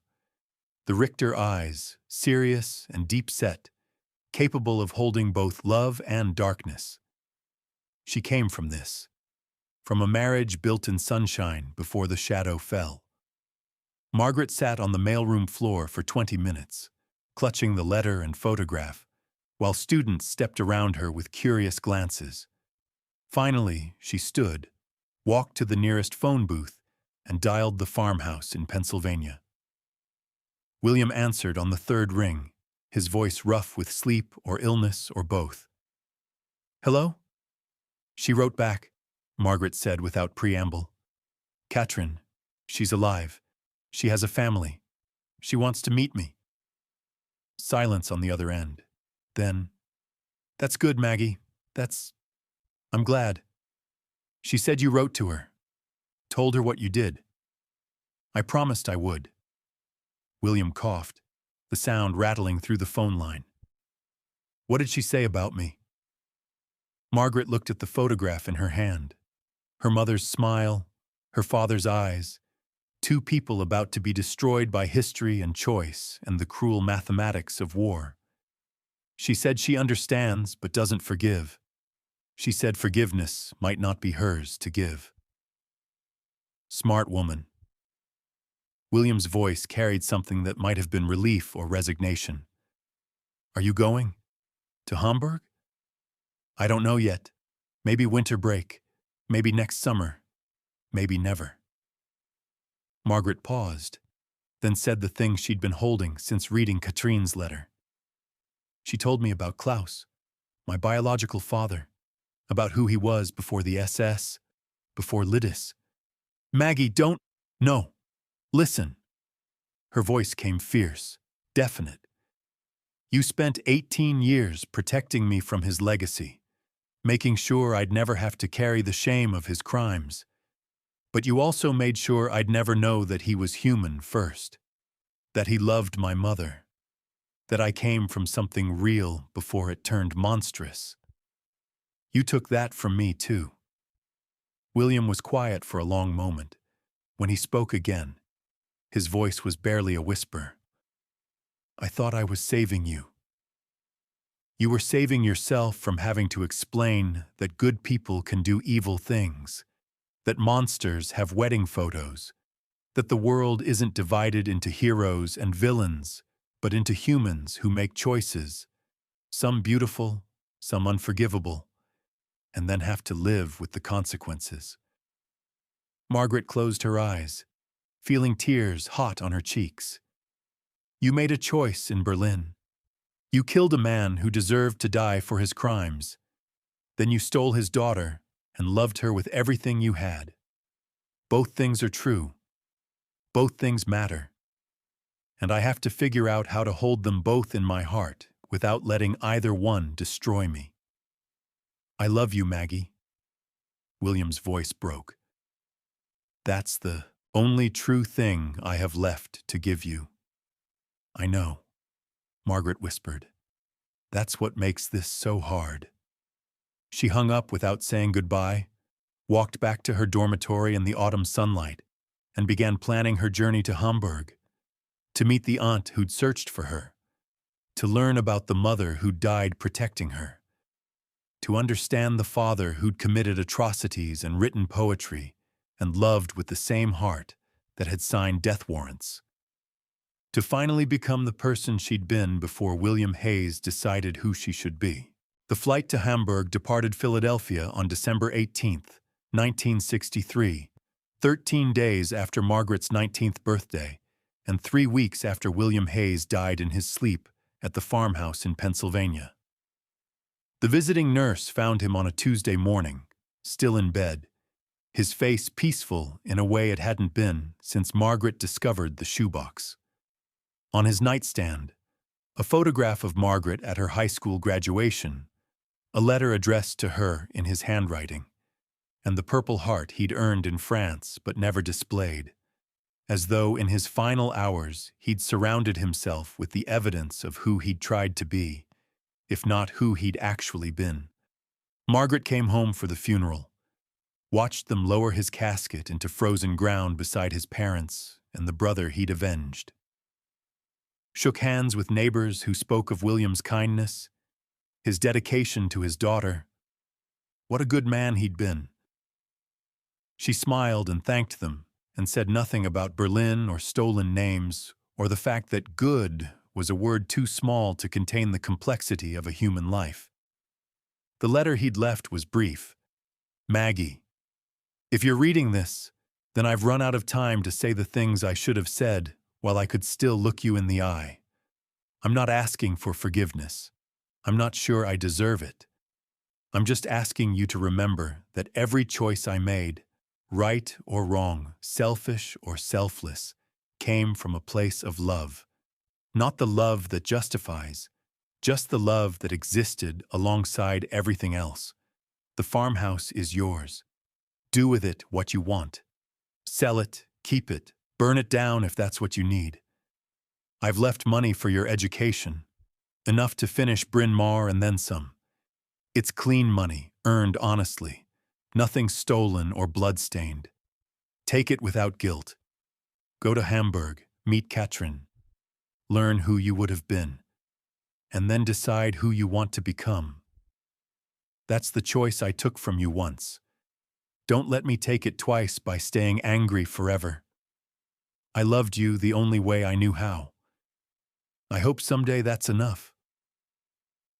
The Richter eyes, serious and deep-set, capable of holding both love and darkness. She came from this, from a marriage built in sunshine before the shadow fell. Margaret sat on the mailroom floor for 20 minutes, clutching the letter and photograph, while students stepped around her with curious glances. Finally, she stood, walked to the nearest phone booth, and dialed the farmhouse in Pennsylvania. William answered on the third ring, his voice rough with sleep or illness or both. "Hello?" She wrote back, Margaret said without preamble. "Katrin, she's alive. She has a family. She wants to meet me." Silence on the other end. Then, "That's good, Maggie. I'm glad. She said you wrote to her. Told her what you did." "I promised I would." William coughed, the sound rattling through the phone line. "What did she say about me?" Margaret looked at the photograph in her hand. Her mother's smile, her father's eyes, two people about to be destroyed by history and choice and the cruel mathematics of war. She said she understands but doesn't forgive. She said forgiveness might not be hers to give. Smart woman. William's voice carried something that might have been relief or resignation. "Are you going? To Hamburg?" "I don't know yet. Maybe winter break. Maybe next summer. Maybe never." Margaret paused, then said the thing she'd been holding since reading Katrin's letter. She told me about Klaus, my biological father, about who he was before the SS, before Lidis. "Maggie, don't... No. Listen." Her voice came fierce, definite. "You spent 18 years protecting me from his legacy, making sure I'd never have to carry the shame of his crimes. But you also made sure I'd never know that he was human first, that he loved my mother, that I came from something real before it turned monstrous. You took that from me, too." William was quiet for a long moment. When he spoke again, his voice was barely a whisper. "I thought I was saving you. You were saving yourself from having to explain that good people can do evil things, that monsters have wedding photos, that the world isn't divided into heroes and villains, but into humans who make choices, some beautiful, some unforgivable, and then have to live with the consequences." Margaret closed her eyes, feeling tears hot on her cheeks. "You made a choice in Berlin. You killed a man who deserved to die for his crimes. Then you stole his daughter and loved her with everything you had. Both things are true. Both things matter. And I have to figure out how to hold them both in my heart without letting either one destroy me. I love you, Maggie." William's voice broke. "That's the only true thing I have left to give you." "I know," Margaret whispered. "That's what makes this so hard." She hung up without saying goodbye, walked back to her dormitory in the autumn sunlight, and began planning her journey to Hamburg, to meet the aunt who'd searched for her, to learn about the mother who'd died protecting her, to understand the father who'd committed atrocities and written poetry and loved with the same heart that had signed death warrants, to finally become the person she'd been before William Hayes decided who she should be. The flight to Hamburg departed Philadelphia on December 18, 1963, 13 days after Margaret's 19th birthday, and 3 weeks after William Hayes died in his sleep at the farmhouse in Pennsylvania. The visiting nurse found him on a Tuesday morning, still in bed, his face peaceful in a way it hadn't been since Margaret discovered the shoebox. On his nightstand, a photograph of Margaret at her high school graduation, a letter addressed to her in his handwriting, and the Purple Heart he'd earned in France but never displayed, as though in his final hours he'd surrounded himself with the evidence of who he'd tried to be, if not who he'd actually been. Margaret came home for the funeral, watched them lower his casket into frozen ground beside his parents and the brother he'd avenged, shook hands with neighbors who spoke of William's kindness, his dedication to his daughter. What a good man he'd been. She smiled and thanked them and said nothing about Berlin or stolen names or the fact that good was a word too small to contain the complexity of a human life. The letter he'd left was brief. Maggie, if you're reading this, then I've run out of time to say the things I should have said while I could still look you in the eye. I'm not asking for forgiveness. I'm not sure I deserve it. I'm just asking you to remember that every choice I made, right or wrong, selfish or selfless, came from a place of love. Not the love that justifies, just the love that existed alongside everything else. The farmhouse is yours. Do with it what you want. Sell it, keep it, burn it down if that's what you need. I've left money for your education, enough to finish Bryn Mawr and then some. It's clean money, earned honestly, nothing stolen or blood-stained. Take it without guilt. Go to Hamburg, meet Katrin, learn who you would have been, and then decide who you want to become. That's the choice I took from you once. Don't let me take it twice by staying angry forever. I loved you the only way I knew how. I hope someday that's enough.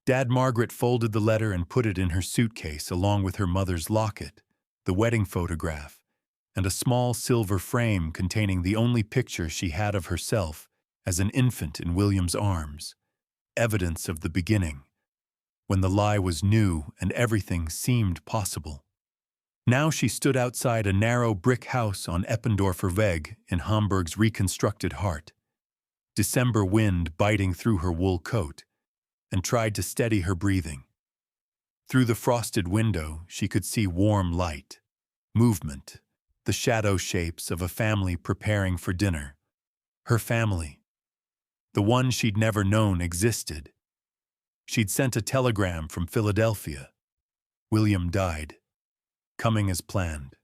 Dad Margaret folded the letter and put it in her suitcase along with her mother's locket, the wedding photograph, and a small silver frame containing the only picture she had of herself as an infant in William's arms, evidence of the beginning, when the lie was new and everything seemed possible. Now she stood outside a narrow brick house on Eppendorfer Weg in Hamburg's reconstructed heart, December wind biting through her wool coat, and tried to steady her breathing. Through the frosted window, she could see warm light, movement, the shadow shapes of a family preparing for dinner. Her family. The one she'd never known existed. She'd sent a telegram from Philadelphia. William died. Coming as planned.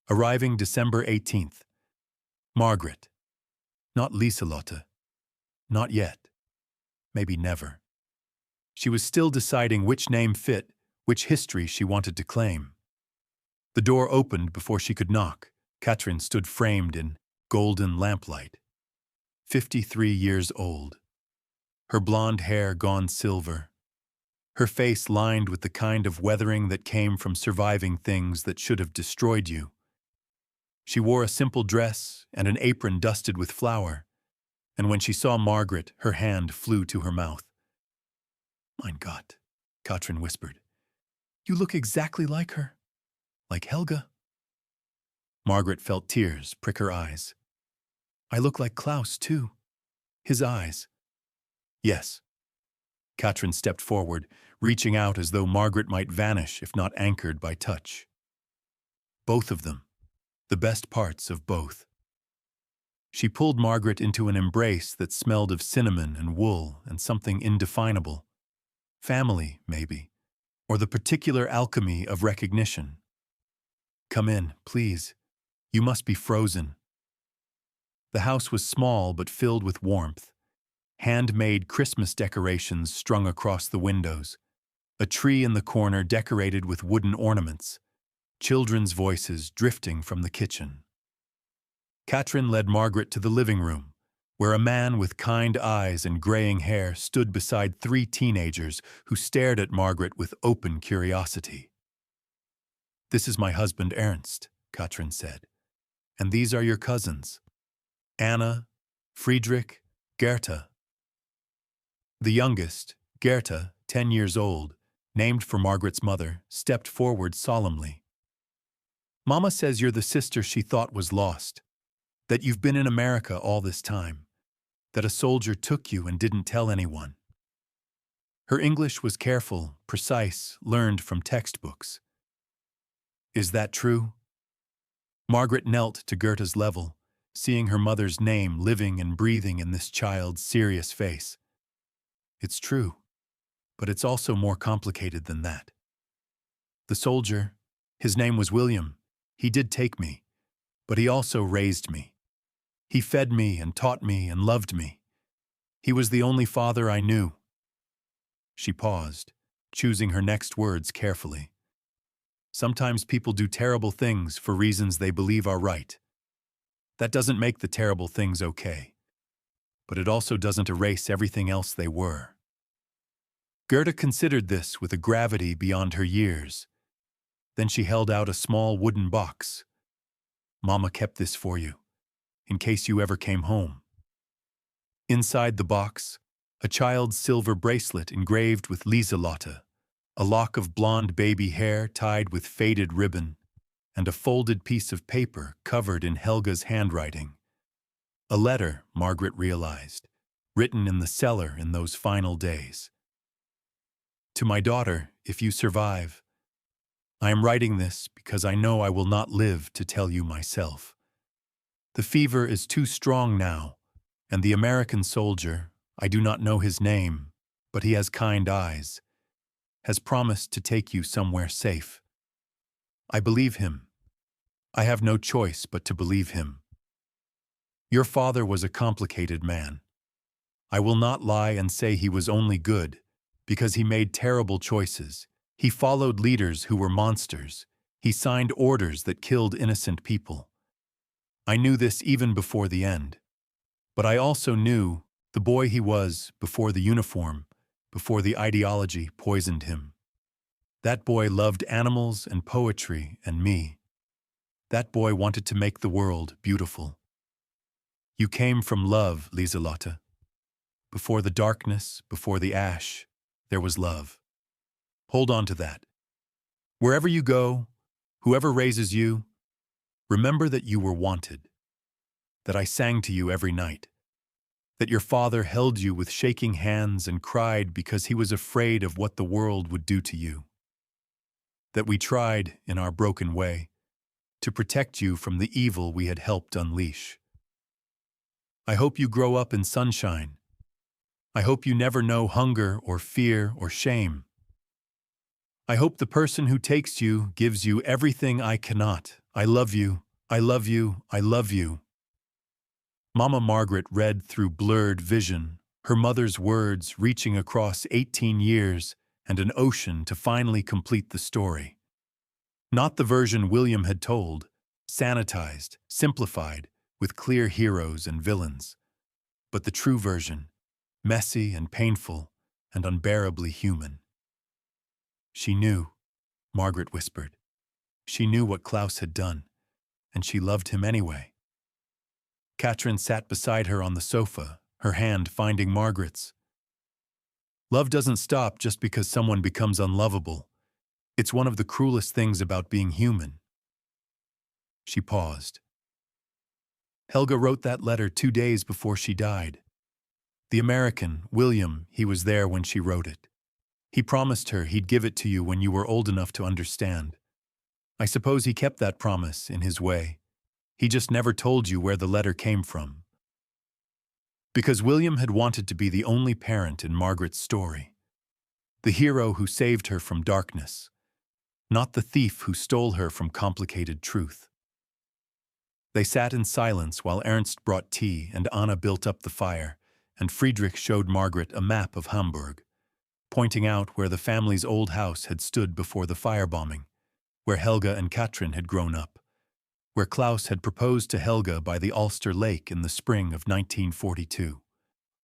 Arriving December 18th. Margaret. Not Lieselotte. Not yet. Maybe never. She was still deciding which name fit, which history she wanted to claim. The door opened before she could knock. Katrin stood framed in golden lamplight. 53 years old. Her blonde hair gone silver. Her face lined with the kind of weathering that came from surviving things that should have destroyed you. She wore a simple dress and an apron dusted with flour, and when she saw Margaret, her hand flew to her mouth. "Mein Gott," Katrin whispered. "You look exactly like her. Like Helga." Margaret felt tears prick her eyes. "I look like Klaus, too. His eyes." "Yes." Katrin stepped forward, reaching out as though Margaret might vanish if not anchored by touch. Both of them. The best parts of both. She pulled Margaret into an embrace that smelled of cinnamon and wool and something indefinable. Family, maybe, or the particular alchemy of recognition. "Come in, please. You must be frozen." The house was small but filled with warmth. Handmade Christmas decorations strung across the windows. A tree in the corner decorated with wooden ornaments. Children's voices drifting from the kitchen. Katrin led Margaret to the living room, where a man with kind eyes and graying hair stood beside three teenagers who stared at Margaret with open curiosity. "This is my husband Ernst," Katrin said, "and these are your cousins, Anna, Friedrich, Gerta." The youngest, Gerta, 10 years old, named for Margaret's mother, stepped forward solemnly. "Mama says you're the sister she thought was lost, that you've been in America all this time, that a soldier took you and didn't tell anyone." Her English was careful, precise, learned from textbooks. "Is that true?" Margaret knelt to Gerta's level, seeing her mother's name living and breathing in this child's serious face. "It's true, but it's also more complicated than that. The soldier, his name was William, he did take me, but he also raised me. He fed me and taught me and loved me. He was the only father I knew." She paused, choosing her next words carefully. "Sometimes people do terrible things for reasons they believe are right. That doesn't make the terrible things okay, but it also doesn't erase everything else they were." Gerda considered this with a gravity beyond her years. Then she held out a small wooden box. "Mama kept this for you, in case you ever came home." Inside the box, a child's silver bracelet engraved with Lieselotte, a lock of blonde baby hair tied with faded ribbon, and a folded piece of paper covered in Helga's handwriting. A letter, Margaret realized, written in the cellar in those final days. "To my daughter, if you survive, I am writing this because I know I will not live to tell you myself. The fever is too strong now, and the American soldier, I do not know his name, but he has kind eyes, has promised to take you somewhere safe. I believe him. I have no choice but to believe him. Your father was a complicated man. I will not lie and say he was only good, because he made terrible choices. He followed leaders who were monsters. He signed orders that killed innocent people. I knew this even before the end. But I also knew the boy he was before the uniform, before the ideology poisoned him. That boy loved animals and poetry and me. That boy wanted to make the world beautiful. You came from love, Lieselotte. Before the darkness, before the ash, there was love. Hold on to that. Wherever you go, whoever raises you, remember that you were wanted, that I sang to you every night, that your father held you with shaking hands and cried because he was afraid of what the world would do to you, that we tried, in our broken way, to protect you from the evil we had helped unleash. I hope you grow up in sunshine. I hope you never know hunger or fear or shame. I hope the person who takes you gives you everything I cannot. I love you, I love you, I love you." Mama Margaret read through blurred vision, her mother's words reaching across 18 years and an ocean to finally complete the story. Not the version William had told, sanitized, simplified, with clear heroes and villains, but the true version, messy and painful and unbearably human. She knew, Margaret whispered. She knew what Klaus had done, and she loved him anyway. Katrin sat beside her on the sofa, her hand finding Margaret's. "Love doesn't stop just because someone becomes unlovable. It's one of the cruelest things about being human." She paused. "Helga wrote that letter 2 days before she died. The American, William, he was there when she wrote it. He promised her he'd give it to you when you were old enough to understand. I suppose he kept that promise in his way. He just never told you where the letter came from. Because William had wanted to be the only parent in Margaret's story. The hero who saved her from darkness, not the thief who stole her from complicated truth." They sat in silence while Ernst brought tea and Anna built up the fire, and Friedrich showed Margaret a map of Hamburg, pointing out where the family's old house had stood before the firebombing, where Helga and Katrin had grown up, where Klaus had proposed to Helga by the Ulster Lake in the spring of 1942.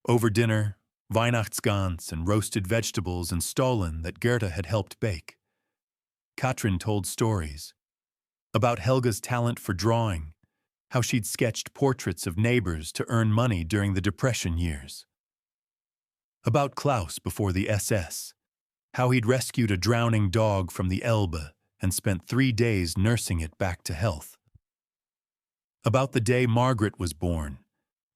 Over dinner, Weihnachtsgans and roasted vegetables and Stollen that Goethe had helped bake. Katrin told stories about Helga's talent for drawing, how she'd sketched portraits of neighbors to earn money during the Depression years. About Klaus before the SS, how he'd rescued a drowning dog from the Elbe and spent 3 days nursing it back to health. About the day Margaret was born,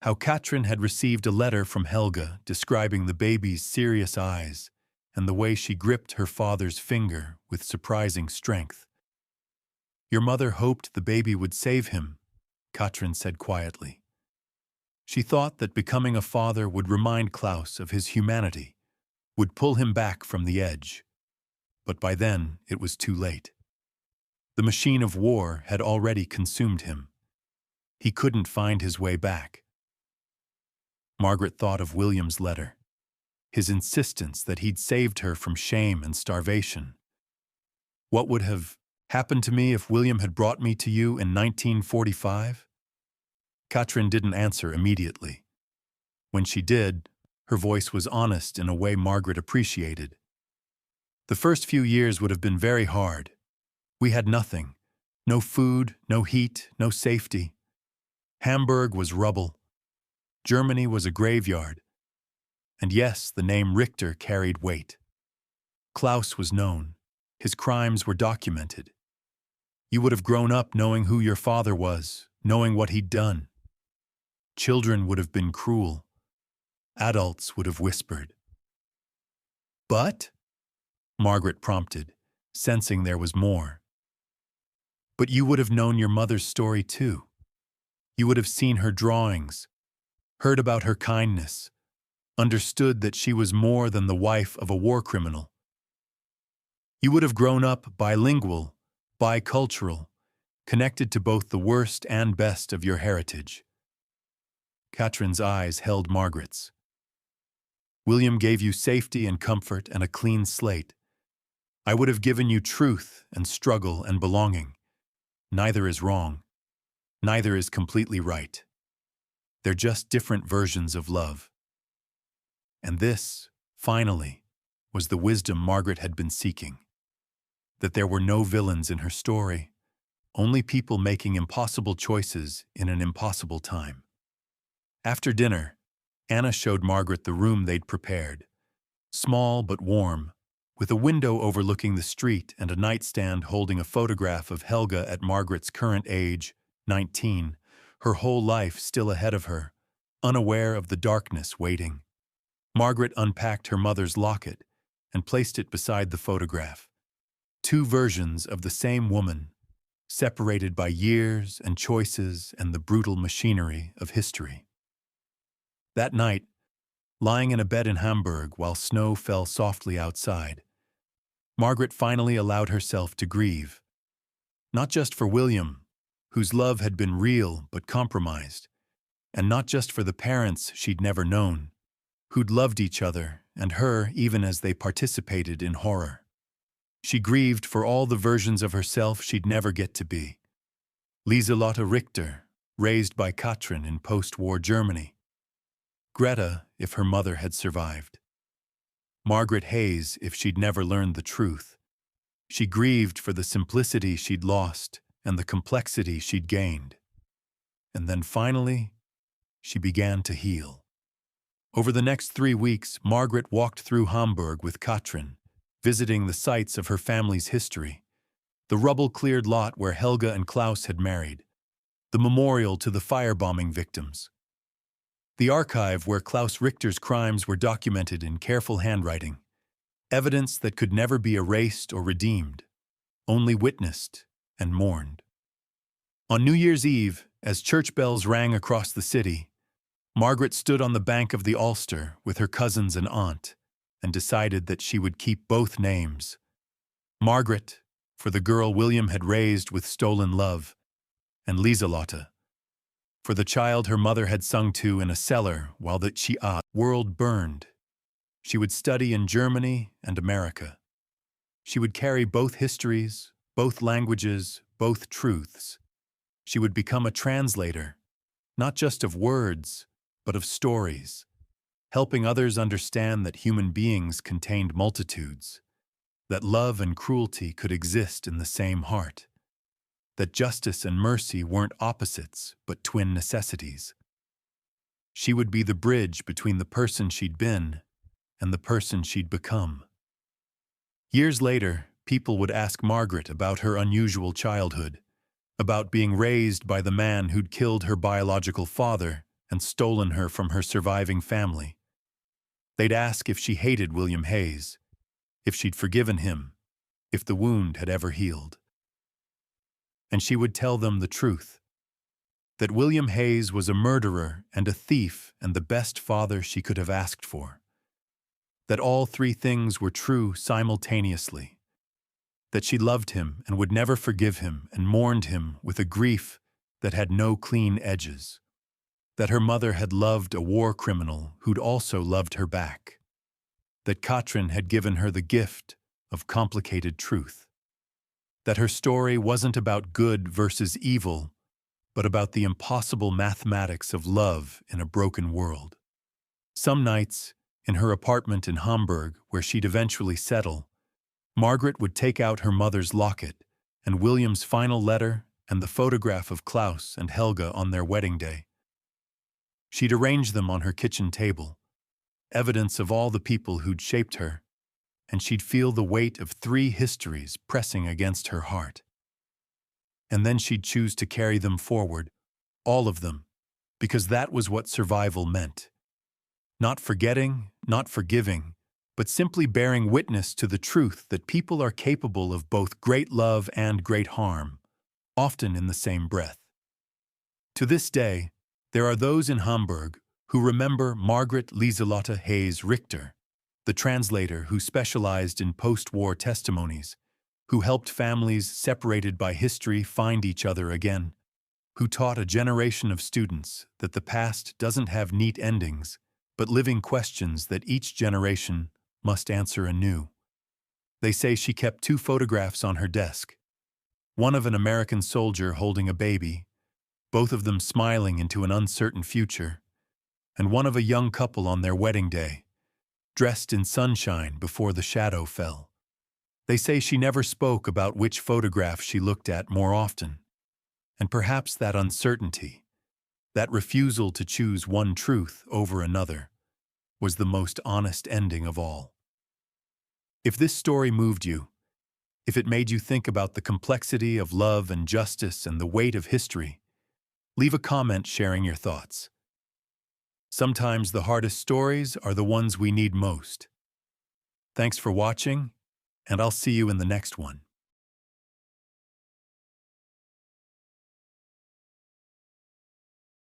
how Katrin had received a letter from Helga describing the baby's serious eyes and the way she gripped her father's finger with surprising strength. "Your mother hoped the baby would save him," Katrin said quietly. She thought that becoming a father would remind Klaus of his humanity, would pull him back from the edge. But by then, it was too late. The machine of war had already consumed him. He couldn't find his way back. Margaret thought of William's letter, his insistence that he'd saved her from shame and starvation. What would have happened to me if William had brought me to you in 1945? Katrin didn't answer immediately. When she did, her voice was honest in a way Margaret appreciated. "The first few years would have been very hard. We had nothing. No food, no heat, no safety. Hamburg was rubble. Germany was a graveyard. And yes, the name Richter carried weight. Klaus was known. His crimes were documented. You would have grown up knowing who your father was, knowing what he'd done. Children would have been cruel. Adults would have whispered." "But?" Margaret prompted, sensing there was more. "But you would have known your mother's story too. You would have seen her drawings, heard about her kindness, understood that she was more than the wife of a war criminal. You would have grown up bilingual, bicultural, connected to both the worst and best of your heritage." Katrin's eyes held Margaret's. "William gave you safety and comfort and a clean slate. I would have given you truth and struggle and belonging. Neither is wrong. Neither is completely right. They're just different versions of love." And this, finally, was the wisdom Margaret had been seeking. That there were no villains in her story, only people making impossible choices in an impossible time. After dinner, Anna showed Margaret the room they'd prepared. Small but warm, with a window overlooking the street and a nightstand holding a photograph of Helga at Margaret's current age, 19, her whole life still ahead of her, unaware of the darkness waiting. Margaret unpacked her mother's locket and placed it beside the photograph. 2 versions of the same woman, separated by years and choices and the brutal machinery of history. That night, lying in a bed in Hamburg while snow fell softly outside, Margaret finally allowed herself to grieve. Not just for William, whose love had been real but compromised, and not just for the parents she'd never known, who'd loved each other and her even as they participated in horror. She grieved for all the versions of herself she'd never get to be. Lieselotte Richter, raised by Katrin in post-war Germany. Greta, if her mother had survived. Margaret Hayes, if she'd never learned the truth. She grieved for the simplicity she'd lost and the complexity she'd gained. And then finally, she began to heal. Over the next 3 weeks, Margaret walked through Hamburg with Katrin, visiting the sites of her family's history. The rubble-cleared lot where Helga and Klaus had married. The memorial to the firebombing victims. The archive where Klaus Richter's crimes were documented in careful handwriting. Evidence that could never be erased or redeemed, only witnessed and mourned. On New Year's Eve, as church bells rang across the city, Margaret stood on the bank of the Ulster with her cousins and aunt and decided that she would keep both names. Margaret, for the girl William had raised with stolen love, and Lieselotte, for the child her mother had sung to in a cellar while the world burned. She would study in Germany and America. She would carry both histories, both languages, both truths. She would become a translator, not just of words, but of stories, helping others understand that human beings contained multitudes, that love and cruelty could exist in the same heart, that justice and mercy weren't opposites, but twin necessities. She would be the bridge between the person she'd been and the person she'd become. Years later, people would ask Margaret about her unusual childhood, about being raised by the man who'd killed her biological father and stolen her from her surviving family. They'd ask if she hated William Hayes, if she'd forgiven him, if the wound had ever healed. And she would tell them the truth, that William Hayes was a murderer and a thief and the best father she could have asked for. That all three things were true simultaneously. That she loved him and would never forgive him and mourned him with a grief that had no clean edges. That her mother had loved a war criminal who'd also loved her back. That Katrin had given her the gift of complicated truth. That her story wasn't about good versus evil, but about the impossible mathematics of love in a broken world. Some nights, in her apartment in Hamburg, where she'd eventually settle, Margaret would take out her mother's locket and William's final letter and the photograph of Klaus and Helga on their wedding day. She'd arrange them on her kitchen table, evidence of all the people who'd shaped her, and she'd feel the weight of three histories pressing against her heart. And then she'd choose to carry them forward, all of them, because that was what survival meant. Not forgetting, not forgiving, but simply bearing witness to the truth that people are capable of both great love and great harm, often in the same breath. To this day, there are those in Hamburg who remember Margaret Lieselotte Hayes Richter, the translator who specialized in post-war testimonies, who helped families separated by history find each other again, who taught a generation of students that the past doesn't have neat endings, but living questions that each generation must answer anew. They say she kept two photographs on her desk, one of an American soldier holding a baby, both of them smiling into an uncertain future, and one of a young couple on their wedding day, dressed in sunshine before the shadow fell. They say she never spoke about which photograph she looked at more often, and perhaps that uncertainty, that refusal to choose one truth over another, was the most honest ending of all. If this story moved you, if it made you think about the complexity of love and justice and the weight of history, leave a comment sharing your thoughts. Sometimes the hardest stories are the ones we need most. Thanks for watching, and I'll see you in the next one.